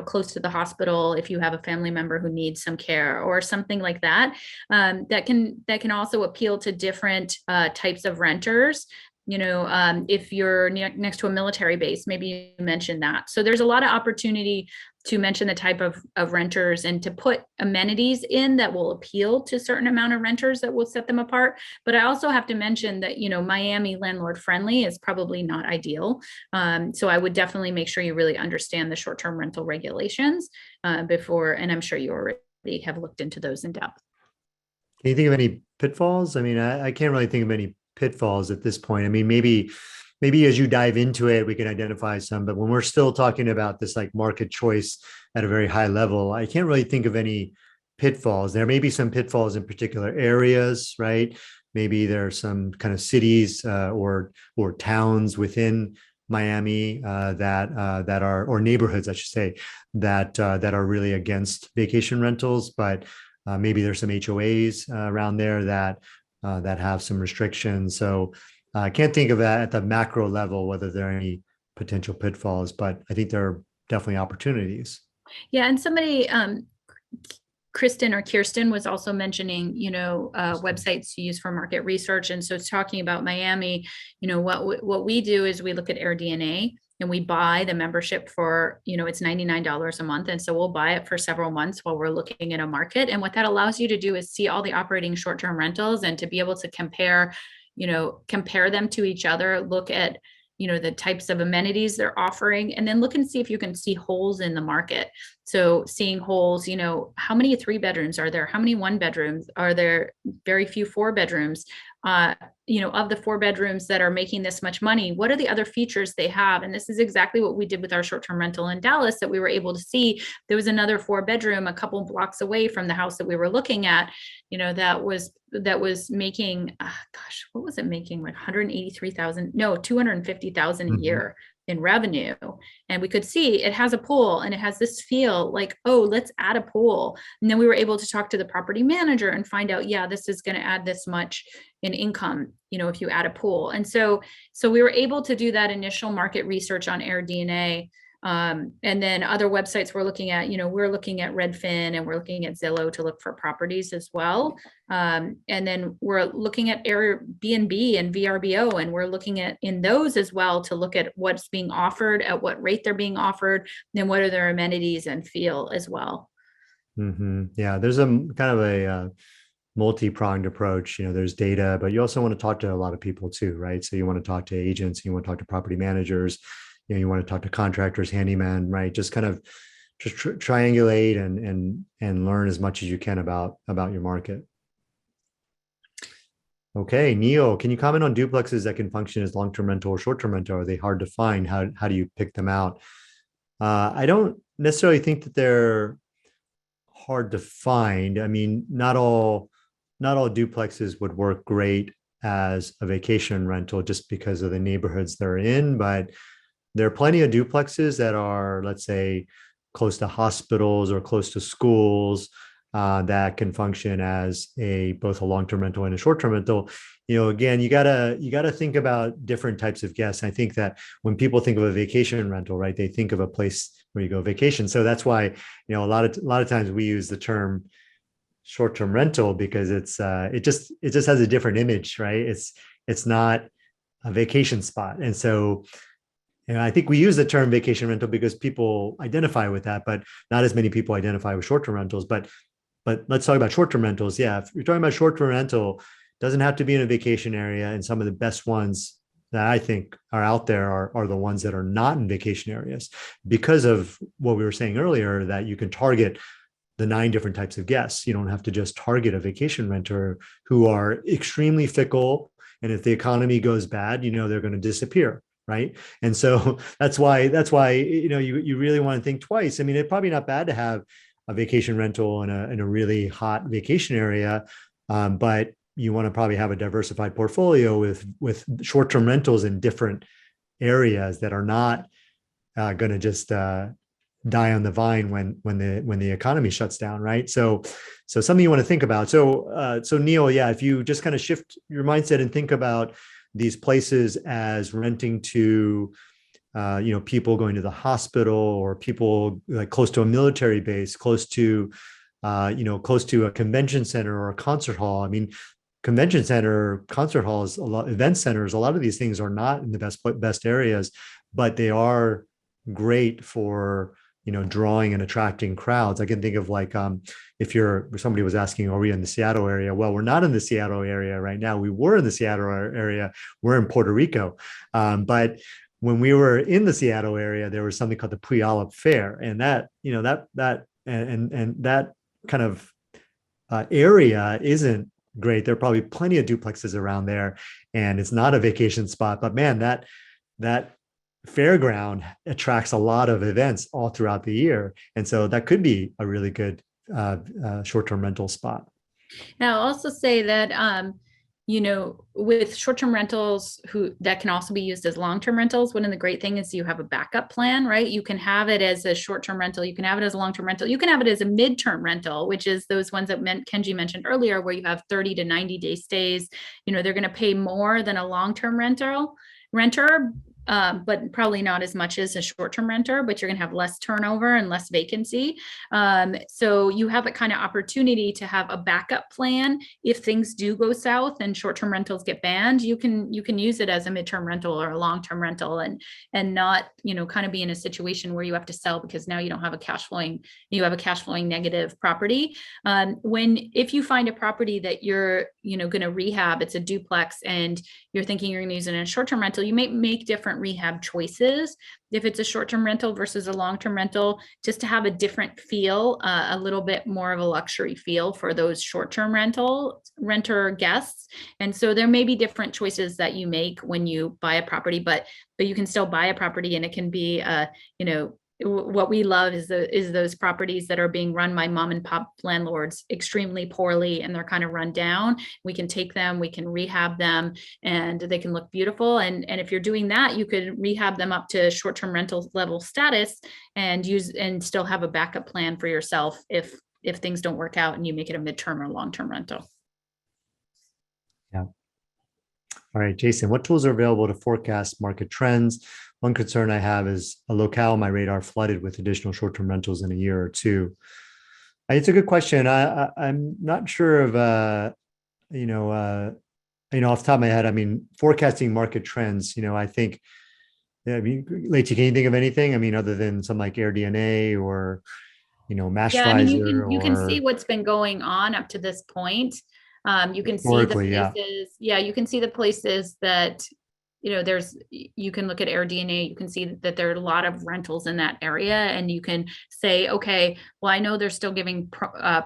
close to the hospital if you have a family member who needs some care or something like that. That can also appeal to different types of renters. If you're next to a military base, maybe you mention that. So there's a lot of opportunity to mention the type of renters and to put amenities in that will appeal to a certain amount of renters that will set them apart. But I also have to mention that, Miami landlord friendly is probably not ideal. So I would definitely make sure you really understand the short-term rental regulations before, and I'm sure you already have looked into those in depth. Can you think of any pitfalls? I mean, I can't really think of any pitfalls at this point. I mean, maybe as you dive into it, we can identify some, but when we're still talking about this like market choice at a very high level, I can't really think of any pitfalls. There may be some pitfalls in particular areas, right? Maybe there are some kind of cities or towns within Miami that are, or neighborhoods, I should say, that are really against vacation rentals, but maybe there's some HOAs around there that have some restrictions. So I can't think of that at the macro level, whether there are any potential pitfalls, but I think there are definitely opportunities. Yeah, and somebody, Kristen or Kirsten was also mentioning, websites to use for market research. And so talking about Miami, what we do is we look at AirDNA and we buy the membership for, it's $99 a month. And so we'll buy it for several months while we're looking at a market. And what that allows you to do is see all the operating short-term rentals and to be able to compare them to each other, look at, the types of amenities they're offering, and then look and see if you can see holes in the market. So seeing holes, how many 3 bedrooms are there? How many 1 bedrooms are there? Very few 4 bedrooms. Of the 4 bedrooms that are making this much money, what are the other features they have? And this is exactly what we did with our short-term rental in Dallas, that we were able to see there was another 4 bedroom a couple blocks away from the house that we were looking at, that was making, what was it making? Like 183,000, no, 250,000 a year in revenue. And we could see it has a pool and it has this feel like, oh, let's add a pool. And then we were able to talk to the property manager and find out, yeah, this is going to add this much in income, if you add a pool. And so we were able to do that initial market research on AirDNA. And then other websites we're looking at, we're looking at Redfin and we're looking at Zillow to look for properties as well. And then we're looking at Airbnb and VRBO, and we're looking at in those as well to look at what's being offered, at what rate they're being offered, and what are their amenities and feel as well. Yeah, there's a kind of a multi-pronged approach. There's data, but you also want to talk to a lot of people too, right? So you want to talk to agents, you want to talk to property managers, you want to talk to contractors, handyman, right? Just kind of just triangulate and learn as much as you can about your market. Okay, Neil, can you comment on duplexes that can function as long-term rental or short-term rental? Are they hard to find? How do you pick them out? I don't necessarily think that they're hard to find. I mean, not all duplexes would work great as a vacation rental just because of the neighborhoods they're in, but there are plenty of duplexes that are, let's say, close to hospitals or close to schools that can function as both a long-term rental and a short-term rental. Again, you gotta think about different types of guests. I think that when people think of a vacation rental, right, they think of a place where you go vacation. So that's why a lot of times we use the term short-term rental because it just has a different image, right? It's not a vacation spot, and so. I think we use the term vacation rental because people identify with that, but not as many people identify with short-term rentals. But let's talk about short-term rentals. Yeah, if you're talking about short-term rental, it doesn't have to be in a vacation area. And some of the best ones that I think are out there are the ones that are not in vacation areas because of what we were saying earlier, that you can target the 9 different types of guests. You don't have to just target a vacation renter who are extremely fickle. And if the economy goes bad, they're going to disappear. Right. And so that's why, you really want to think twice. I mean, it's probably not bad to have a vacation rental in a really hot vacation area. But you want to probably have a diversified portfolio with short-term rentals in different areas that are not going to just die on the vine when the economy shuts down. Right. So something you want to think about. So Neil, yeah, if you just kind of shift your mindset and think about these places as renting to, people going to the hospital or people like close to a military base, close to a convention center or a concert hall. I mean, convention center, concert halls, event centers, a lot of these things are not in the best areas, but they are great for drawing and attracting crowds. I can think of like if somebody was asking, are we in the Seattle area? Well, we're not in the Seattle area right now. We were in the Seattle area. We're in Puerto Rico. But when we were in the Seattle area, there was something called the Puyallup Fair. And that kind of area isn't great. There are probably plenty of duplexes around there, and it's not a vacation spot, but man, that fairground attracts a lot of events all throughout the year. And so that could be a really good short-term rental spot. Now, I'll also say that, with short-term rentals that can also be used as long-term rentals, one of the great things is you have a backup plan, right? You can have it as a short-term rental. You can have it as a long-term rental. You can have it as a midterm rental, which is those ones that Kenji mentioned earlier, where you have 30 to 90 day stays. They're going to pay more than a long-term renter, but probably not as much as a short-term renter, but you're going to have less turnover and less vacancy. So you have a kind of opportunity to have a backup plan. If things do go south and short-term rentals get banned, you can use it as a midterm rental or a long-term rental and not, kind of be in a situation where you have to sell because now you don't have you have a cash flowing negative property. If you find a property that you're, going to rehab, it's a duplex and you're thinking you're going to use it in a short-term rental, you may make different rehab choices if it's a short-term rental versus a long-term rental, just to have a different feel, a little bit more of a luxury feel for those short-term renter guests. And so there may be different choices that you make when you buy a property, but you can still buy a property and it can be what we love is those properties that are being run by mom and pop landlords extremely poorly and they're kind of run down. We can take them, we can rehab them, and they can look beautiful. And if you're doing that, you could rehab them up to short-term rental level status and still have a backup plan for yourself if things don't work out and you make it a midterm or long-term rental. Yeah. All right, Jason, what tools are available to forecast market trends? one concern I have is a locale on my radar flooded with additional short-term rentals in a year or two. It's a good question. I'm not sure of you know off the top of my head. I mean, forecasting market trends. I think. Yeah, I mean, Leti, can you think of anything? I mean, other than some like AirDNA or Yeah, I mean, you Mashvisor can see or what's been going on up to this point. You can see the historically, yeah. places, yeah, you can see the places that, you can look at AirDNA, you can see that there are a lot of rentals in that area, and you can say, okay, well, I know they're still giving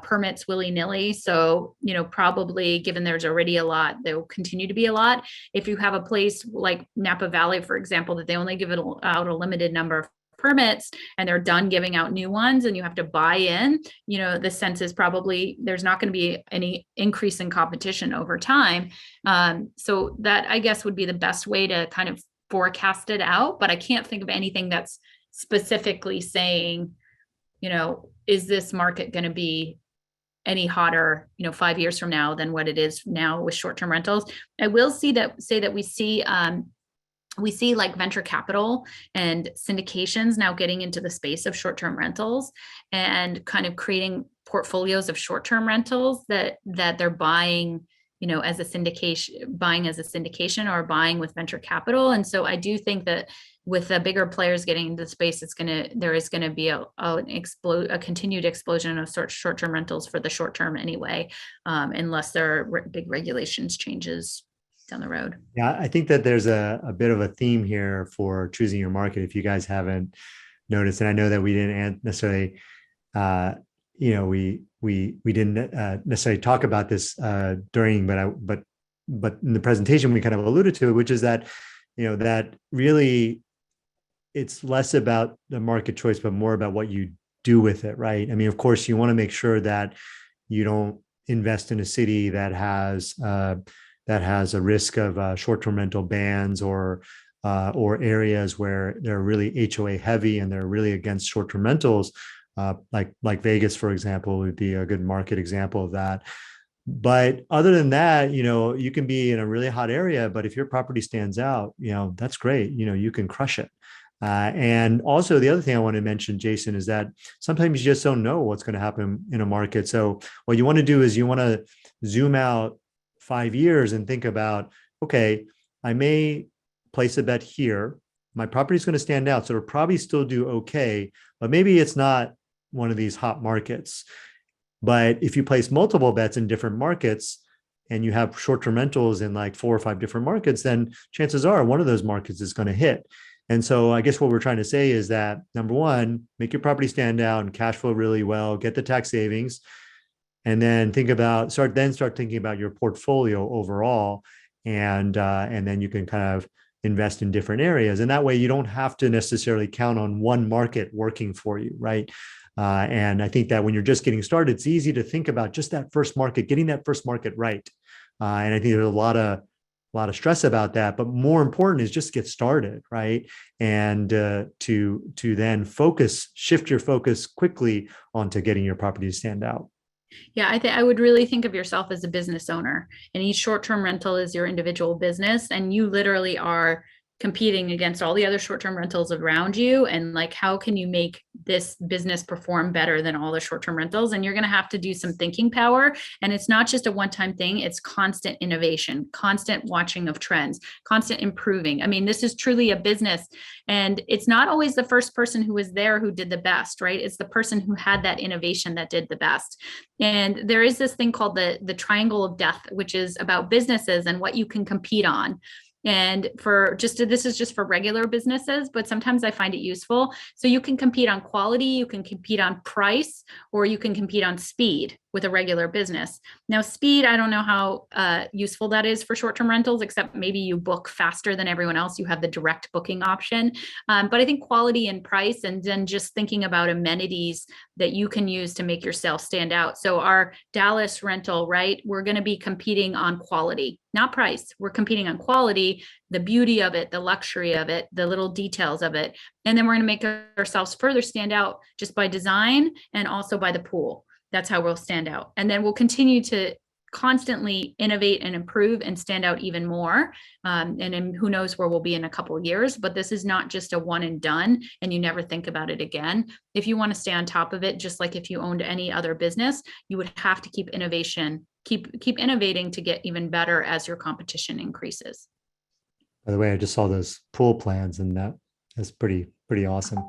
permits willy-nilly. So, probably given there's already a lot, there will continue to be a lot. If you have a place like Napa Valley, for example, that they only give it out a limited number of permits and they're done giving out new ones and you have to buy in, the sense is probably there's not going to be any increase in competition over time. So that, I guess, would be the best way to kind of forecast it out. But I can't think of anything that's specifically saying, is this market going to be any hotter, 5 years from now than what it is now with short-term rentals. I will say that we see like venture capital and syndications now getting into the space of short-term rentals and kind of creating portfolios of short-term rentals that they're buying, as a syndication or buying with venture capital. And so I do think that with the bigger players getting into the space, there is going to be a continued explosion of short-term rentals for the short term anyway, unless there are big regulations changes down the road. Yeah, I think that there's a bit of a theme here for choosing your market. If you guys haven't noticed, and I know that we didn't necessarily, we didn't necessarily talk about this during, but in the presentation we kind of alluded to it, which is that, that really it's less about the market choice, but more about what you do with it, right? I mean, of course, you want to make sure that you don't invest in a city that has a risk of short-term rental bans or areas where they're really HOA heavy and they're really against short-term rentals, like Vegas, for example, would be a good market example of that. But other than that, you can be in a really hot area, but if your property stands out, that's great. You can crush it. And also the other thing I want to mention, Jason, is that sometimes you just don't know what's going to happen in a market. So what you want to do is you want to zoom out 5 years and think about, okay, I may place a bet here. My property is going to stand out. So it'll probably still do okay, but maybe it's not one of these hot markets. But if you place multiple bets in different markets and you have short-term rentals in like 4 or 5 different markets, then chances are one of those markets is going to hit. And so I guess what we're trying to say is that, number one, make your property stand out and cash flow really well, get the tax savings, and then start thinking about your portfolio overall. And then you can kind of invest in different areas. And that way you don't have to necessarily count on one market working for you, right? And I think that when you're just getting started, it's easy to think about just that first market, getting that first market right. And I think there's a lot of stress about that, but more important is just get started, right? And to then shift your focus quickly onto getting your property to stand out. Yeah, I would really think of yourself as a business owner, and each short-term rental is your individual business, and you literally are competing against all the other short-term rentals around you. And like, how can you make this business perform better than all the short-term rentals? And you're going to have to do some thinking power. And it's not just a one-time thing. It's constant innovation, constant watching of trends, constant improving. I mean, this is truly a business, and it's not always the first person who was there who did the best, right? It's the person who had that innovation that did the best. And there is this thing called the triangle of death, which is about businesses and what you can compete on. And this is just for regular businesses, but sometimes I find it useful. So you can compete on quality, you can compete on price, or you can compete on speed with a regular business. Now, speed, I don't know how useful that is for short-term rentals, except maybe you book faster than everyone else. You have the direct booking option. But I think quality and price, and then just thinking about amenities that you can use to make yourself stand out. So our Dallas rental, right? We're going to be competing on quality, not price. We're competing on quality, the beauty of it, the luxury of it, the little details of it. And then we're going to make ourselves further stand out just by design and also by the pool. That's how we'll stand out. And then we'll continue to constantly innovate and improve and stand out even more. And then who knows where we'll be in a couple of years, but this is not just a one and done and you never think about it again. If you want to stay on top of it, just like if you owned any other business, you would have to keep innovating to get even better as your competition increases. By the way, I just saw those pool plans and that's pretty awesome.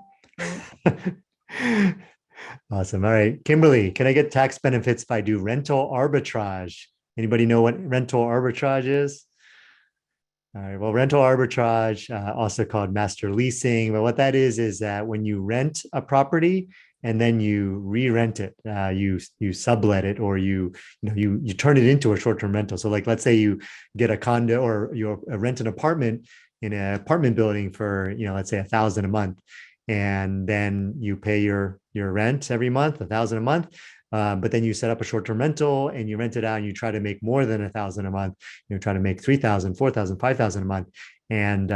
Awesome. All right, Kimberly, can I get tax benefits if I do rental arbitrage? Anybody know what rental arbitrage is? All right, well, rental arbitrage, also called master leasing, but what that is that when you rent a property and then you re-rent it, you sublet it, or you turn it into a short-term rental. So like, let's say you get a condo or you rent an apartment in an apartment building for, let's say $1,000 a month. And then you pay your rent every month, $1,000 a month. But then you set up a short-term rental and you rent it out and you try to make more than $1,000 a month. Try to make $3,000, $4,000, $5,000 a month. And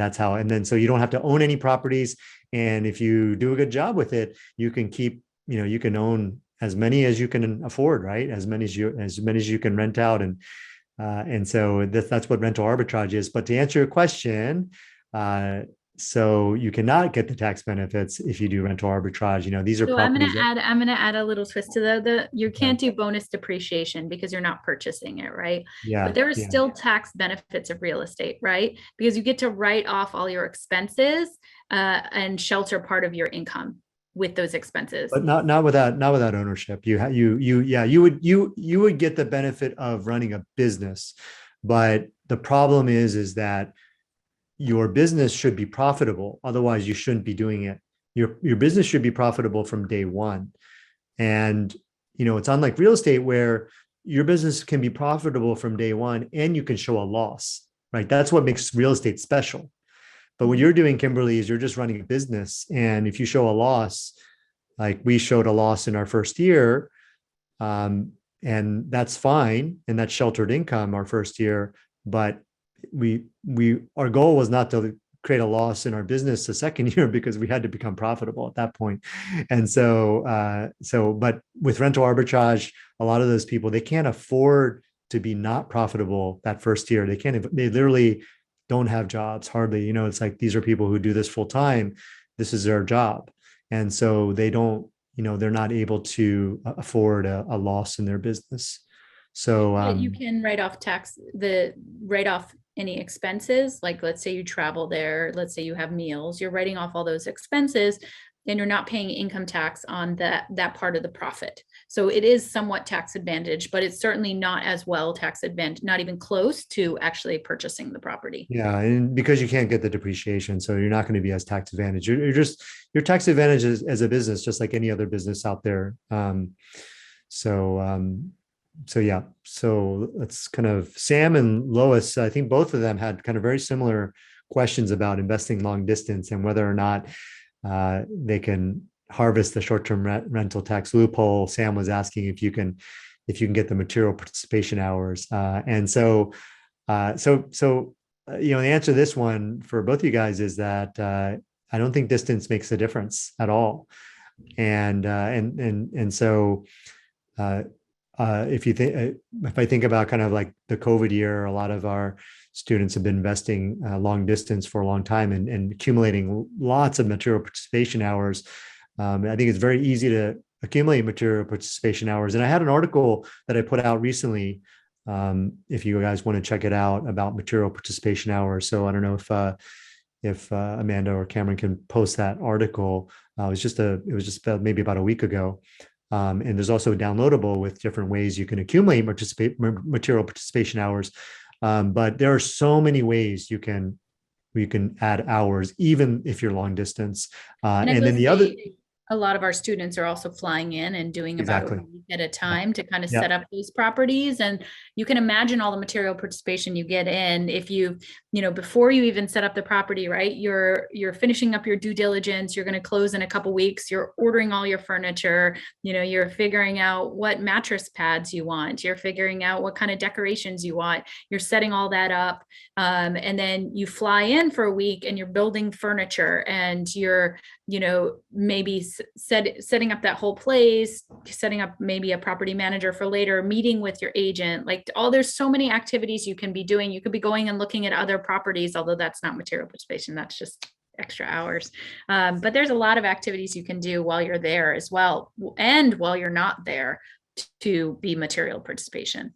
that's how, and then, so you don't have to own any properties. And if you do a good job with it, you can keep, you can own as many as you can afford, right? As many as you can rent out. And so that's what rental arbitrage is. But to answer your question, so you cannot get the tax benefits if you do rental arbitrage. These are so properties. I'm gonna add a little twist to that. You can't do bonus depreciation because you're not purchasing it, right? Yeah. But there are still tax benefits of real estate, right? Because you get to write off all your expenses and shelter part of your income with those expenses. But not without ownership. You would get the benefit of running a business, but the problem is that your business should be profitable. Otherwise, you shouldn't be doing it. Your business should be profitable from day one. And, it's unlike real estate where your business can be profitable from day one and you can show a loss, right? That's what makes real estate special. But what you're doing, Kimberly, is you're just running a business. And if you show a loss, like we showed a loss in our first year, and that's fine. And that's sheltered income our first year. But our goal was not to create a loss in our business the second year because we had to become profitable at that point. And but with rental arbitrage, a lot of those people, they can't afford to be not profitable that first year. They literally don't have jobs hardly. It's like, these are people who do this full time. This is their job. And so they don't, they're not able to afford a loss in their business. So you can write off any expenses. Like, let's say you travel there, let's say you have meals, you're writing off all those expenses and you're not paying income tax on that part of the profit. So it is somewhat tax advantage, but it's certainly not as well tax advantage, not even close to actually purchasing the property. Yeah. And because you can't get the depreciation, so you're not going to be as tax advantage. You're tax advantage as a business, just like any other business out there. So yeah, so let's kind of, Sam and Lois, I think both of them had kind of very similar questions about investing long distance and whether or not they can harvest the short-term rental tax loophole. Sam was asking if you can get the material participation hours. The answer to this one for both of you guys is that I don't think distance makes a difference at all. If I think about kind of like the COVID year, a lot of our students have been investing long distance for a long time and accumulating lots of material participation hours. I think it's very easy to accumulate material participation hours. And I had an article that I put out recently, if you guys want to check it out, about material participation hours. So I don't know if Amanda or Cameron can post that article. It was just maybe about a week ago. And there's also downloadable with different ways you can accumulate material participation hours. But there are so many ways you can add hours, even if you're long distance. And then a lot of our students are also flying in and doing about a week at a time to kind of set up these properties. And you can imagine all the material participation you get in if before you even set up the property, right? You're finishing up your due diligence. You're going to close in a couple weeks. You're ordering all your furniture. You're figuring out what mattress pads you want. You're figuring out what kind of decorations you want. You're setting all that up. And then you fly in for a week and you're building furniture and you're maybe setting up that whole place, setting up maybe a property manager for later, meeting with your agent, there's so many activities you can be doing. You could be going and looking at other properties, although that's not material participation, that's just extra hours. But there's a lot of activities you can do while you're there as well, and while you're not there, to be material participation.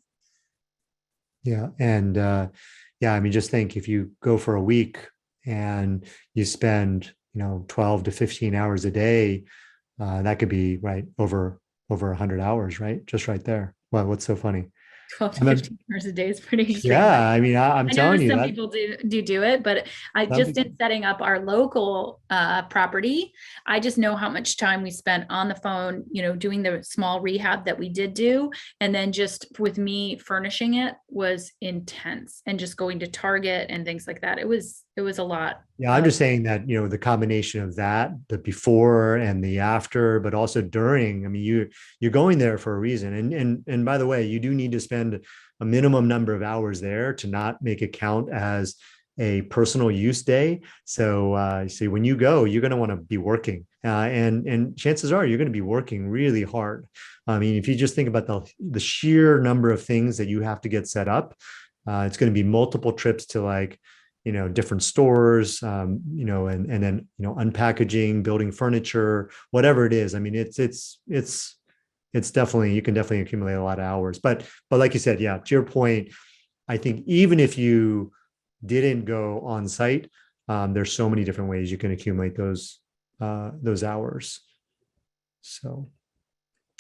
Yeah. And I mean, just think if you go for a week and you spend 12 to 15 hours a day, that could be over 100 hours, right? Just right there. Well, what's so funny? 12 to 15 hours a day is pretty extreme. Yeah, I mean, I'm telling you some that people do it, but I just in setting up our local property, I just know how much time we spent on the phone, doing the small rehab that we did do. And then just with me furnishing it was intense, and just going to Target and things like that. It was a lot. Yeah, I'm just saying that, the combination of that, the before and the after, but also during, I mean, you're going there for a reason. And by the way, you do need to spend a minimum number of hours there to not make it count as a personal use day. So, see, when you go, you're going to want to be working, and chances are you're going to be working really hard. I mean, if you just think about the sheer number of things that you have to get set up, it's going to be multiple trips to different stores, and then, unpackaging, building furniture, whatever it is. I mean, it's definitely, you can definitely accumulate a lot of hours, but like you said, yeah, to your point, I think even if you didn't go on site, there's so many different ways you can accumulate those hours. So,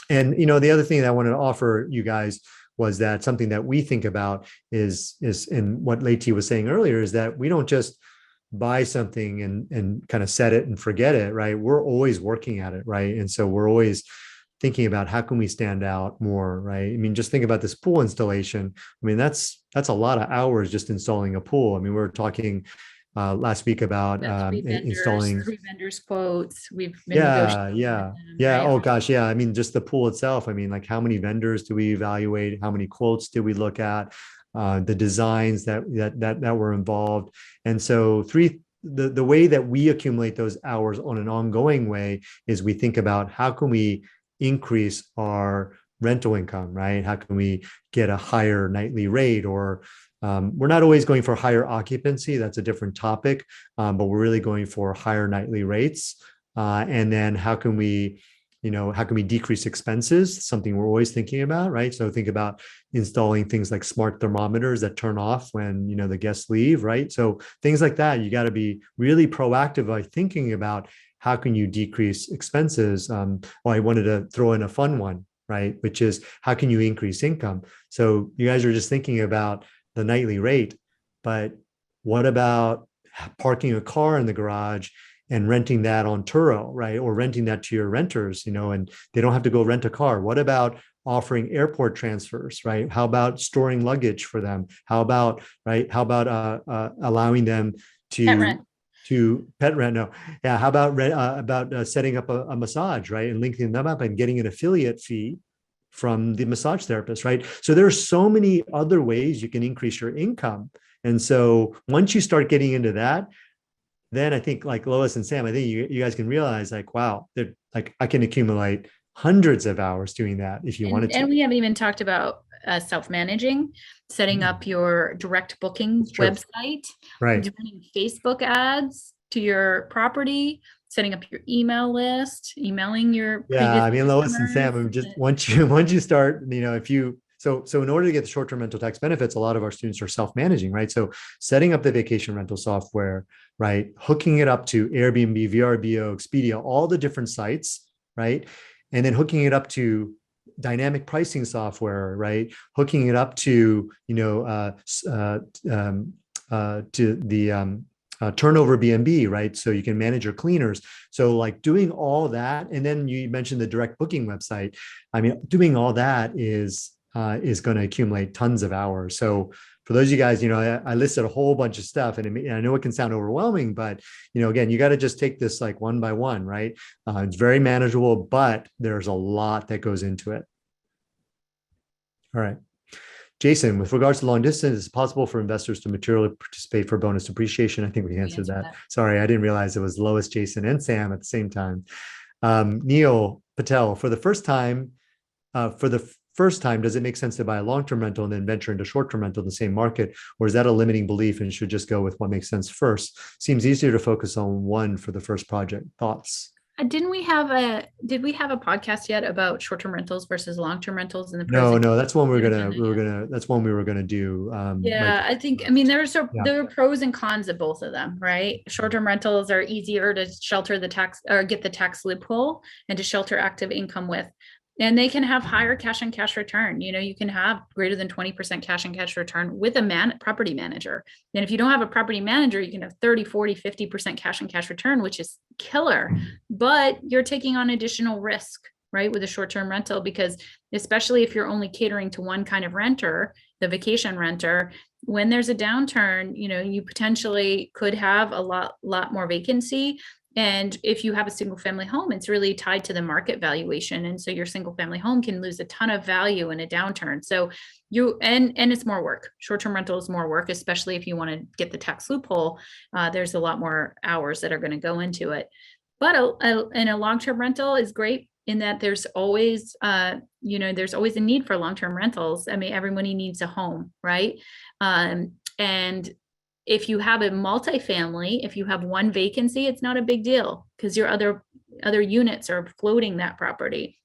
and, the other thing that I wanted to offer you guys was that something that we think about is in what Leti was saying earlier, is that we don't just buy something and kind of set it and forget it, right? We're always working at it, right? And so we're always thinking about how can we stand out more, right? I mean, just think about this pool installation. I mean, that's a lot of hours just installing a pool. I mean, we were talking last week about installing 3 vendors quotes. We've been yeah. Right? Oh gosh, yeah. I mean, just the pool itself. I mean, how many vendors do we evaluate? How many quotes did we look at? The designs that were involved. And so the way that we accumulate those hours on an ongoing way is we think about how can we increase our rental income, right? How can we get a higher nightly rate? Or we're not always going for higher occupancy. That's a different topic, but we're really going for higher nightly rates. And then how can we decrease expenses? Something we're always thinking about, right? So think about installing things like smart thermometers that turn off when, the guests leave, right? So things like that, you got to be really proactive by thinking about how can you decrease expenses. Well, I wanted to throw in a fun one, right? Which is how can you increase income? So you guys are just thinking about the nightly rate, but what about parking a car in the garage and renting that on Turo, right? Or renting that to your renters, and they don't have to go rent a car. What about offering airport transfers, right? How about storing luggage for them? How about allowing them to pet rent? No. Yeah. How about setting up a massage, right? And linking them up and getting an affiliate fee from the massage therapist, right? So there are so many other ways you can increase your income. And so once you start getting into that, then I think like Lois and Sam, I think you guys can realize wow, I can accumulate hundreds of hours doing that if you wanted to. And we haven't even talked about self-managing, setting up your direct booking website, right? Running Facebook ads to your property, setting up your email list, emailing your I mean, Lois and Sam, I'm just once you start, so in order to get the short-term rental tax benefits, a lot of our students are self-managing, right? So setting up the vacation rental software, right? Hooking it up to Airbnb, VRBO, Expedia, all the different sites, right? And then hooking it up to dynamic pricing software, right? Hooking it up to, to the turnover BNB, right? So you can manage your cleaners. So doing all that, and then you mentioned the direct booking website. I mean, doing all that is going to accumulate tons of hours. So for those of you guys, I listed a whole bunch of stuff, and I know it can sound overwhelming, but again, you got to just take this one by one, right? It's very manageable, but there's a lot that goes into it. All right. Jason, with regards to long distance, is it possible for investors to materially participate for bonus depreciation? I think we answered that. Sorry, I didn't realize it was Lois, Jason, and Sam at the same time. Neil Patel, for the first time, does it make sense to buy a long-term rental and then venture into short-term rental in the same market, or is that a limiting belief and should just go with what makes sense first? Seems easier to focus on one for the first project. Thoughts? Did we have a podcast yet about short-term rentals versus long-term rentals and the pros No, and no, that's one cons? that's one we were gonna do. Yeah, I think, I mean, there are pros and cons of both of them, right? Short-term rentals are easier to shelter the tax or get the tax loophole and to shelter active income with. And they can have higher cash on cash return. You can have greater than 20% cash on cash return with a property manager. And if you don't have a property manager, you can have 30, 40, 50% cash on cash return, which is killer. But you're taking on additional risk, right, with a short-term rental, because especially if you're only catering to one kind of renter, the vacation renter, when there's a downturn, you potentially could have a lot more vacancy. And if you have a single family home, it's really tied to the market valuation. And so your single family home can lose a ton of value in a downturn. So and it's more work. Short-term rental is more work, especially if you want to get the tax loophole. There's a lot more hours that are going to go into it. But a long-term rental is great in that there's always a need for long-term rentals. I mean, everybody needs a home, right? And if you have a multifamily, if you have one vacancy, it's not a big deal because your other units are floating that property.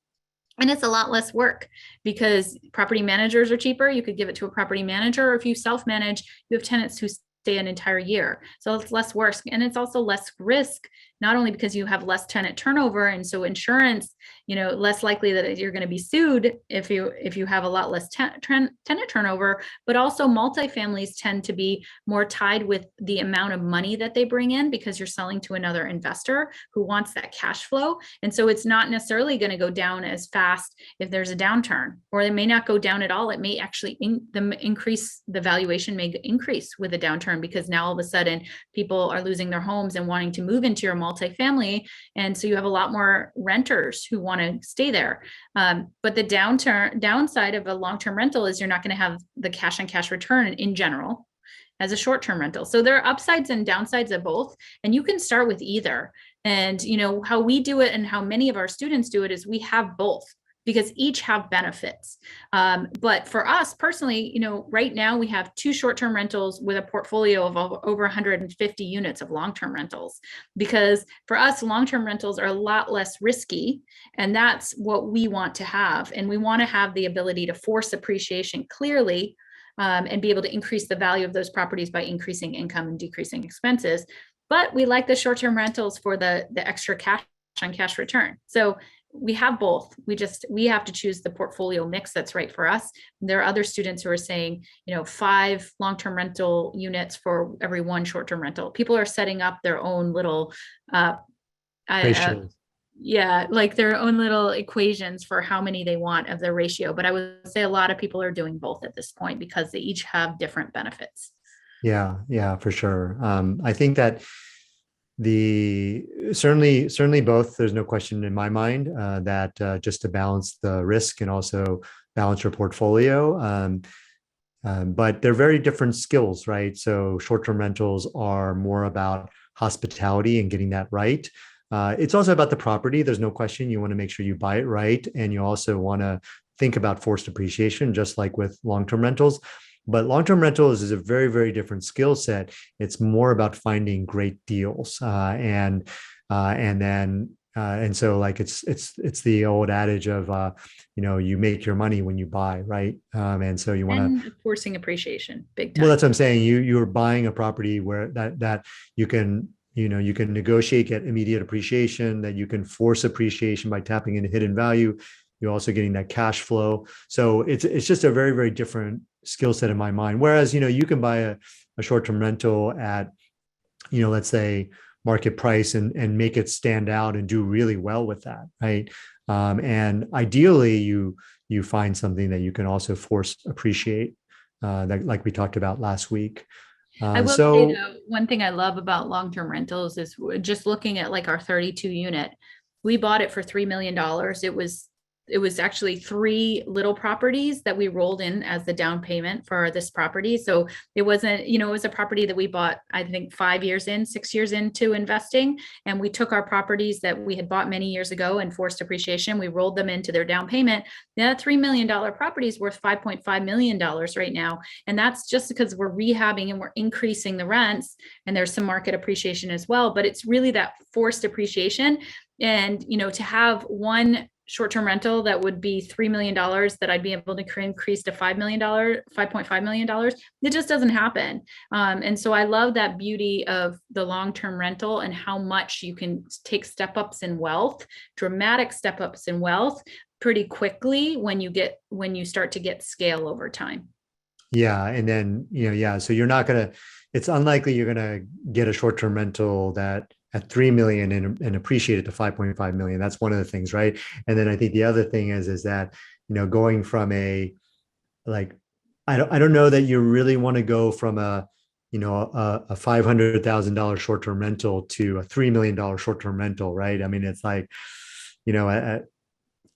And it's a lot less work because property managers are cheaper. You could give it to a property manager, or if you self-manage, you have tenants who stay an entire year. So it's less work. And it's also less risk, not only because you have less tenant turnover. And so insurance, less likely that you're going to be sued if you have a lot less tenant turnover, but also multifamilies tend to be more tied with the amount of money that they bring in because you're selling to another investor who wants that cash flow. And so it's not necessarily going to go down as fast if there's a downturn, or it may not go down at all. It may actually the valuation may increase with a downturn because now all of a sudden people are losing their homes and wanting to move into your multifamily. And so you have a lot more renters who want to stay there. But the downside of a long-term rental is you're not going to have the cash on cash return in general as a short-term rental. So there are upsides and downsides of both, and you can start with either. And how we do it and how many of our students do it is we have both, because each have benefits. But for us personally, right now we have 2 short-term rentals with a portfolio of over 150 units of long-term rentals, because for us, long-term rentals are a lot less risky. And that's what we want to have. And we want to have the ability to force appreciation clearly and be able to increase the value of those properties by increasing income and decreasing expenses. But we like the short-term rentals for the extra cash on cash return. So we have both. We have to choose the portfolio mix that's right for us. There are other students who are saying, 5 long-term rental units for every 1 short-term rental. People are setting up their own little, like their own little equations for how many they want of the ratio. But I would say a lot of people are doing both at this point because they each have different benefits. Yeah, for sure. I think that certainly both, there's no question in my mind that just to balance the risk and also balance your portfolio. But they're very different skills, right? So short-term rentals are more about hospitality and getting that right. It's also about the property. There's no question. You want to make sure you buy it right. And you also want to think about forced appreciation, just like with long-term rentals. But long-term rentals is a very, very different skill set. It's more about finding great deals, and so like it's the old adage of you make your money when you buy, right? And so you want to forcing appreciation big time. Well, that's what I'm saying. You're buying a property where that you can negotiate, get immediate appreciation, that you can force appreciation by tapping into hidden value. You're also getting that cash flow. So it's just a very, very different skill set in my mind. Whereas, you can buy a short-term rental at, let's say market price and make it stand out and do really well with that. Right. And ideally you find something that you can also force appreciate, that like we talked about last week. I will say though, one thing I love about long-term rentals is just looking at like our 32 unit, we bought it for $3 million. It was it was actually 3 little properties that we rolled in as the down payment for this property. So it wasn't, it was a property that we bought, I think 6 years into investing. And we took our properties that we had bought many years ago and forced appreciation. We rolled them into their down payment. That $3 million property is worth $5.5 million right now. And that's just because we're rehabbing and we're increasing the rents, and there's some market appreciation as well. But it's really that forced appreciation. And, to have one short-term rental that would be $3 million that I'd be able to increase to $5.5 million, it just doesn't happen. And so I love that beauty of the long-term rental and how much you can take step-ups in wealth, dramatic step-ups in wealth pretty quickly when you start to get scale over time. Yeah. And then, so it's unlikely you're going to get a short-term rental that at 3 million and appreciate it to 5.5 million. That's one of the things, right? And then I think the other thing is that, going from I don't know that you really want to go from a $500,000 short-term rental to a $3 million short-term rental, right? I mean, it's like,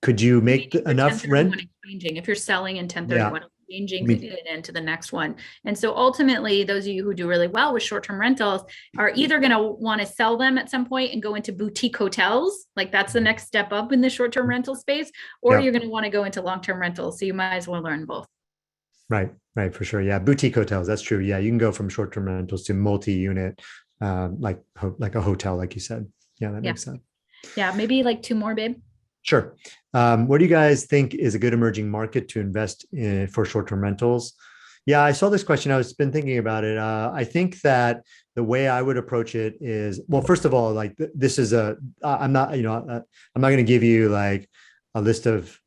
could you make enough rent? Exchanging, if you're selling in 1031, changing it into the next one. And so ultimately, those of you who do really well with short-term rentals are either going to want to sell them at some point and go into boutique hotels, like that's the next step up in the short-term rental space, or you're going to want to go into long-term rentals. So you might as well learn both. Right, for sure. Yeah, boutique hotels. That's true. Yeah, you can go from short-term rentals to multi-unit, like a hotel, like you said. Yeah, that makes sense. Yeah, maybe like 2 more, babe. Sure. What do you guys think is a good emerging market to invest in for short-term rentals? Yeah, I saw this question. I've been thinking about it. I think that the way I would approach it is, well, first of all, like this is I'm not going to give you like a list of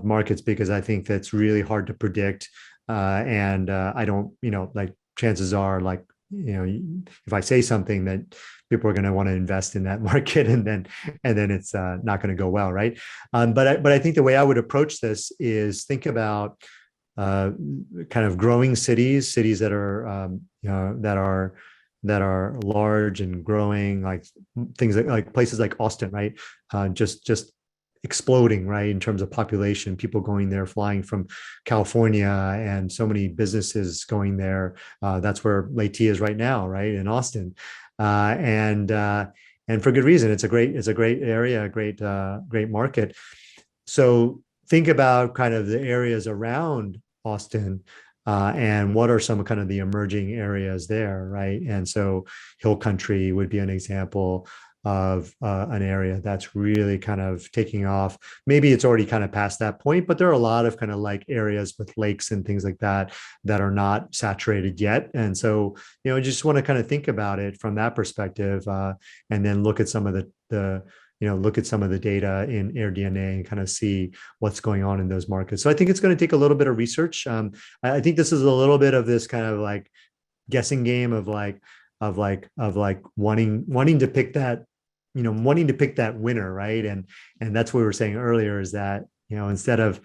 markets because I think that's really hard to predict. And I don't, like chances are like, if I say something that people are going to want to invest in that market and then it's not going to go well. Right. But I think the way I would approach this is think about kind of growing cities that are, that are large and growing, like things like places like Austin, right? Just exploding, right? In terms of population, people going there, flying from California, and so many businesses going there. That's where Leti is right now, right? In Austin. And for good reason. It's a great area, a great market. So think about kind of the areas around Austin, and what are some kind of the emerging areas there, right? And so Hill Country would be an example of an area that's really kind of taking off. Maybe it's already kind of past that point, but there are a lot of kind of like areas with lakes and things like that are not saturated yet. And so, just want to kind of think about it from that perspective, and then look at some of the data in AirDNA and kind of see what's going on in those markets. So I think it's going to take a little bit of research. I think this is a little bit of this kind of like guessing game of wanting to pick that, wanting to pick that winner, right? And that's what we were saying earlier is that, instead of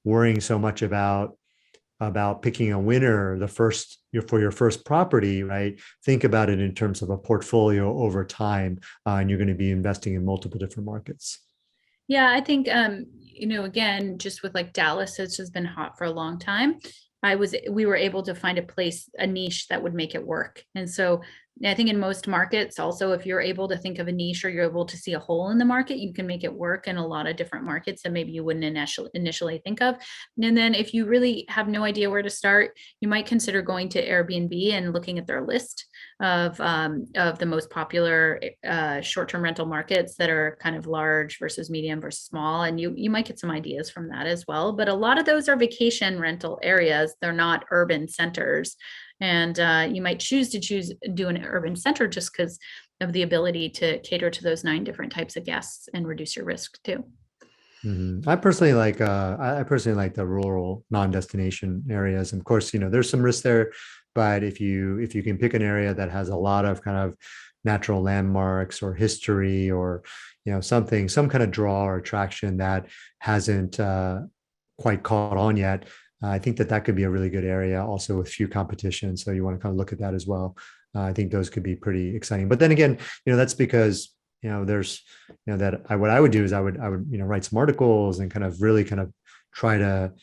worrying so much about picking a winner for your first property, right? Think about it in terms of a portfolio over time, and you're going to be investing in multiple different markets. Yeah, I think, again, just with like Dallas, it's just been hot for a long time. We were able to find a niche that would make it work. And so I think in most markets also, if you're able to think of a niche or you're able to see a hole in the market, you can make it work in a lot of different markets that maybe you wouldn't initially think of. And then if you really have no idea where to start, you might consider going to Airbnb and looking at their list of the most popular short-term rental markets that are kind of large versus medium versus small. And you might get some ideas from that as well. But a lot of those are vacation rental areas. They're not urban centers. And you might choose to do an urban center just because of the ability to cater to those 9 different types of guests and reduce your risk too. Mm-hmm. I personally like the rural non-destination areas. And of course, there's some risk there, but if you can pick an area that has a lot of kind of natural landmarks or history or some kind of draw or attraction that hasn't quite caught on yet, I think that could be a really good area also with few competition. So you want to kind of look at that as well. I think those could be pretty exciting. But then again, that's because, there's, what I would do is I would, write some articles and kind of really kind of try to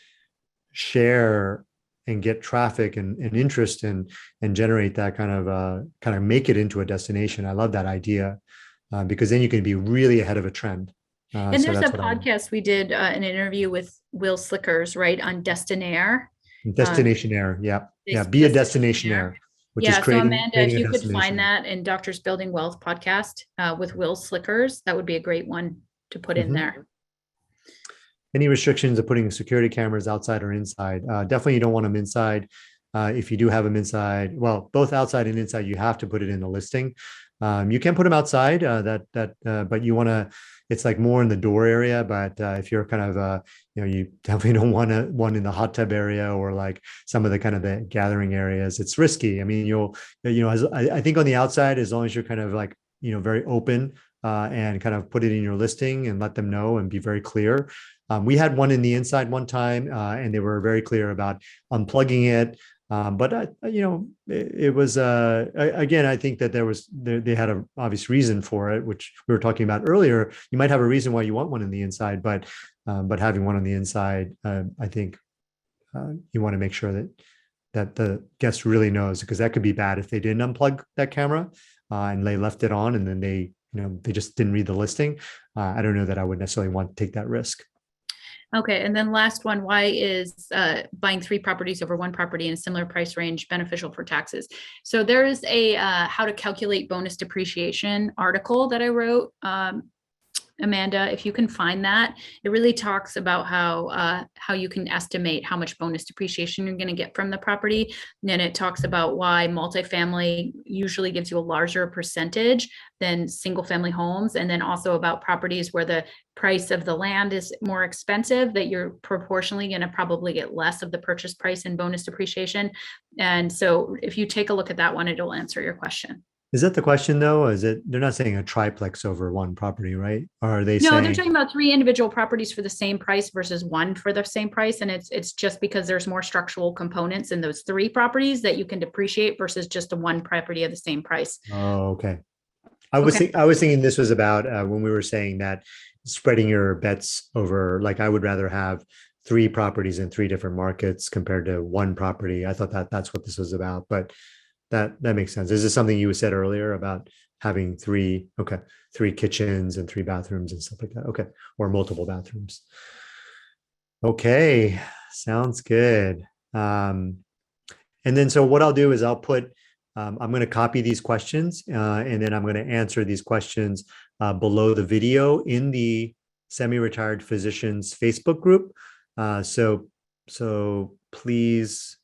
share and get traffic and interest and generate that kind of make it into a destination. I love that idea because then you can be really ahead of a trend. And there's a podcast we did an interview with Will Slickers, right, on Destinaire. Destinationaire, yeah. Be a destinationaire, which is creating. So Amanda, if you could find that in Doctors Building Wealth podcast with Will Slickers, that would be a great one to put in there. Any restrictions of putting security cameras outside or inside? Definitely you don't want them inside. If you do have them inside, well, both outside and inside, you have to put it in the listing. You can put them outside, but you want to, it's like more in the door area. But if you're kind of, you definitely don't want one in the hot tub area or like some of the kind of the gathering areas. It's risky. I mean, I think on the outside, as long as you're kind of like, very open and kind of put it in your listing and let them know and be very clear. We had one in the inside one time, and they were very clear about unplugging it. But it was again, I think that they had an obvious reason for it, which we were talking about earlier. You might have a reason why you want one in the inside, but having one on the inside, I think you want to make sure that the guest really knows, because that could be bad if they didn't unplug that camera and they left it on and then they just didn't read the listing. I don't know that I would necessarily want to take that risk. Okay. And then last one, why is buying 3 properties over 1 property in a similar price range beneficial for taxes? So there is a how to calculate bonus depreciation article that I wrote. Amanda, if you can find that, it really talks about how you can estimate how much bonus depreciation you're going to get from the property. And then it talks about why multifamily usually gives you a larger percentage than single family homes. And then also about properties where the price of the land is more expensive, that you're proportionally going to probably get less of the purchase price in bonus depreciation. And so if you take a look at that one, it'll answer your question. Is that the question though? They're not saying a triplex over 1 property, right? Or are they saying? No, they're talking about 3 individual properties for the same price versus 1 for the same price. And it's just because there's more structural components in those 3 properties that you can depreciate versus just a 1 property of the same price. Oh, okay. I was thinking this was about when we were saying that spreading your bets over, like I would rather have 3 properties in 3 different markets compared to 1 property. I thought that's what this was about, but that makes sense. Is this something you said earlier about having 3 kitchens and 3 bathrooms and stuff like that? Okay. Or multiple bathrooms. Okay. Sounds good. And then, so what I'll do is I'll put, I'm going to copy these questions and then I'm going to answer these questions below the video in the Semi-Retired Physicians Facebook group. So please,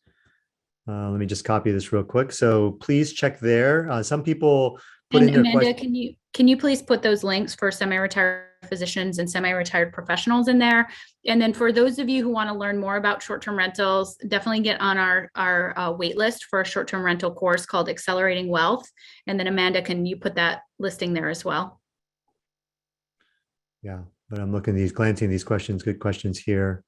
let me just copy this real quick. So please check there. Some people put in their Amanda, can you please put those links for semi-retired physicians and semi-retired professionals in there? And then for those of you who want to learn more about short-term rentals, definitely get on our wait list for a short-term rental course called Accelerating Wealth. And then Amanda, can you put that listing there as well? Yeah, but I'm glancing these questions, good questions here.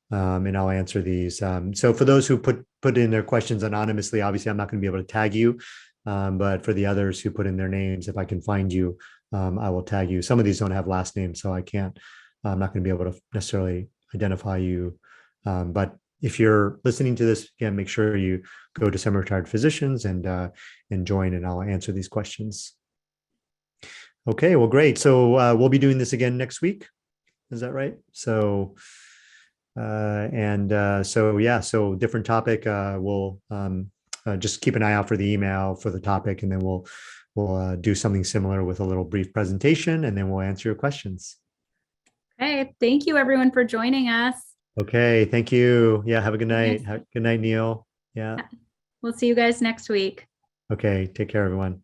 And I'll answer these. So for those who put in their questions anonymously, obviously I'm not going to be able to tag you, but for the others who put in their names, if I can find you, I will tag you. Some of these don't have last names, so I'm not going to be able to necessarily identify you. But if you're listening to this, again, make sure you go to Semi-Retired Physicians and join, and I'll answer these questions. Okay, well, great. So we'll be doing this again next week. Is that right? So. So different topic. We'll just keep an eye out for the email for the topic, and then we'll do something similar with a little brief presentation, and then we'll answer your questions. Okay, thank you everyone for joining us. Okay, thank you. Yeah, have a good night. Good night, Neil. Yeah. We'll see you guys next week. Okay, take care, everyone.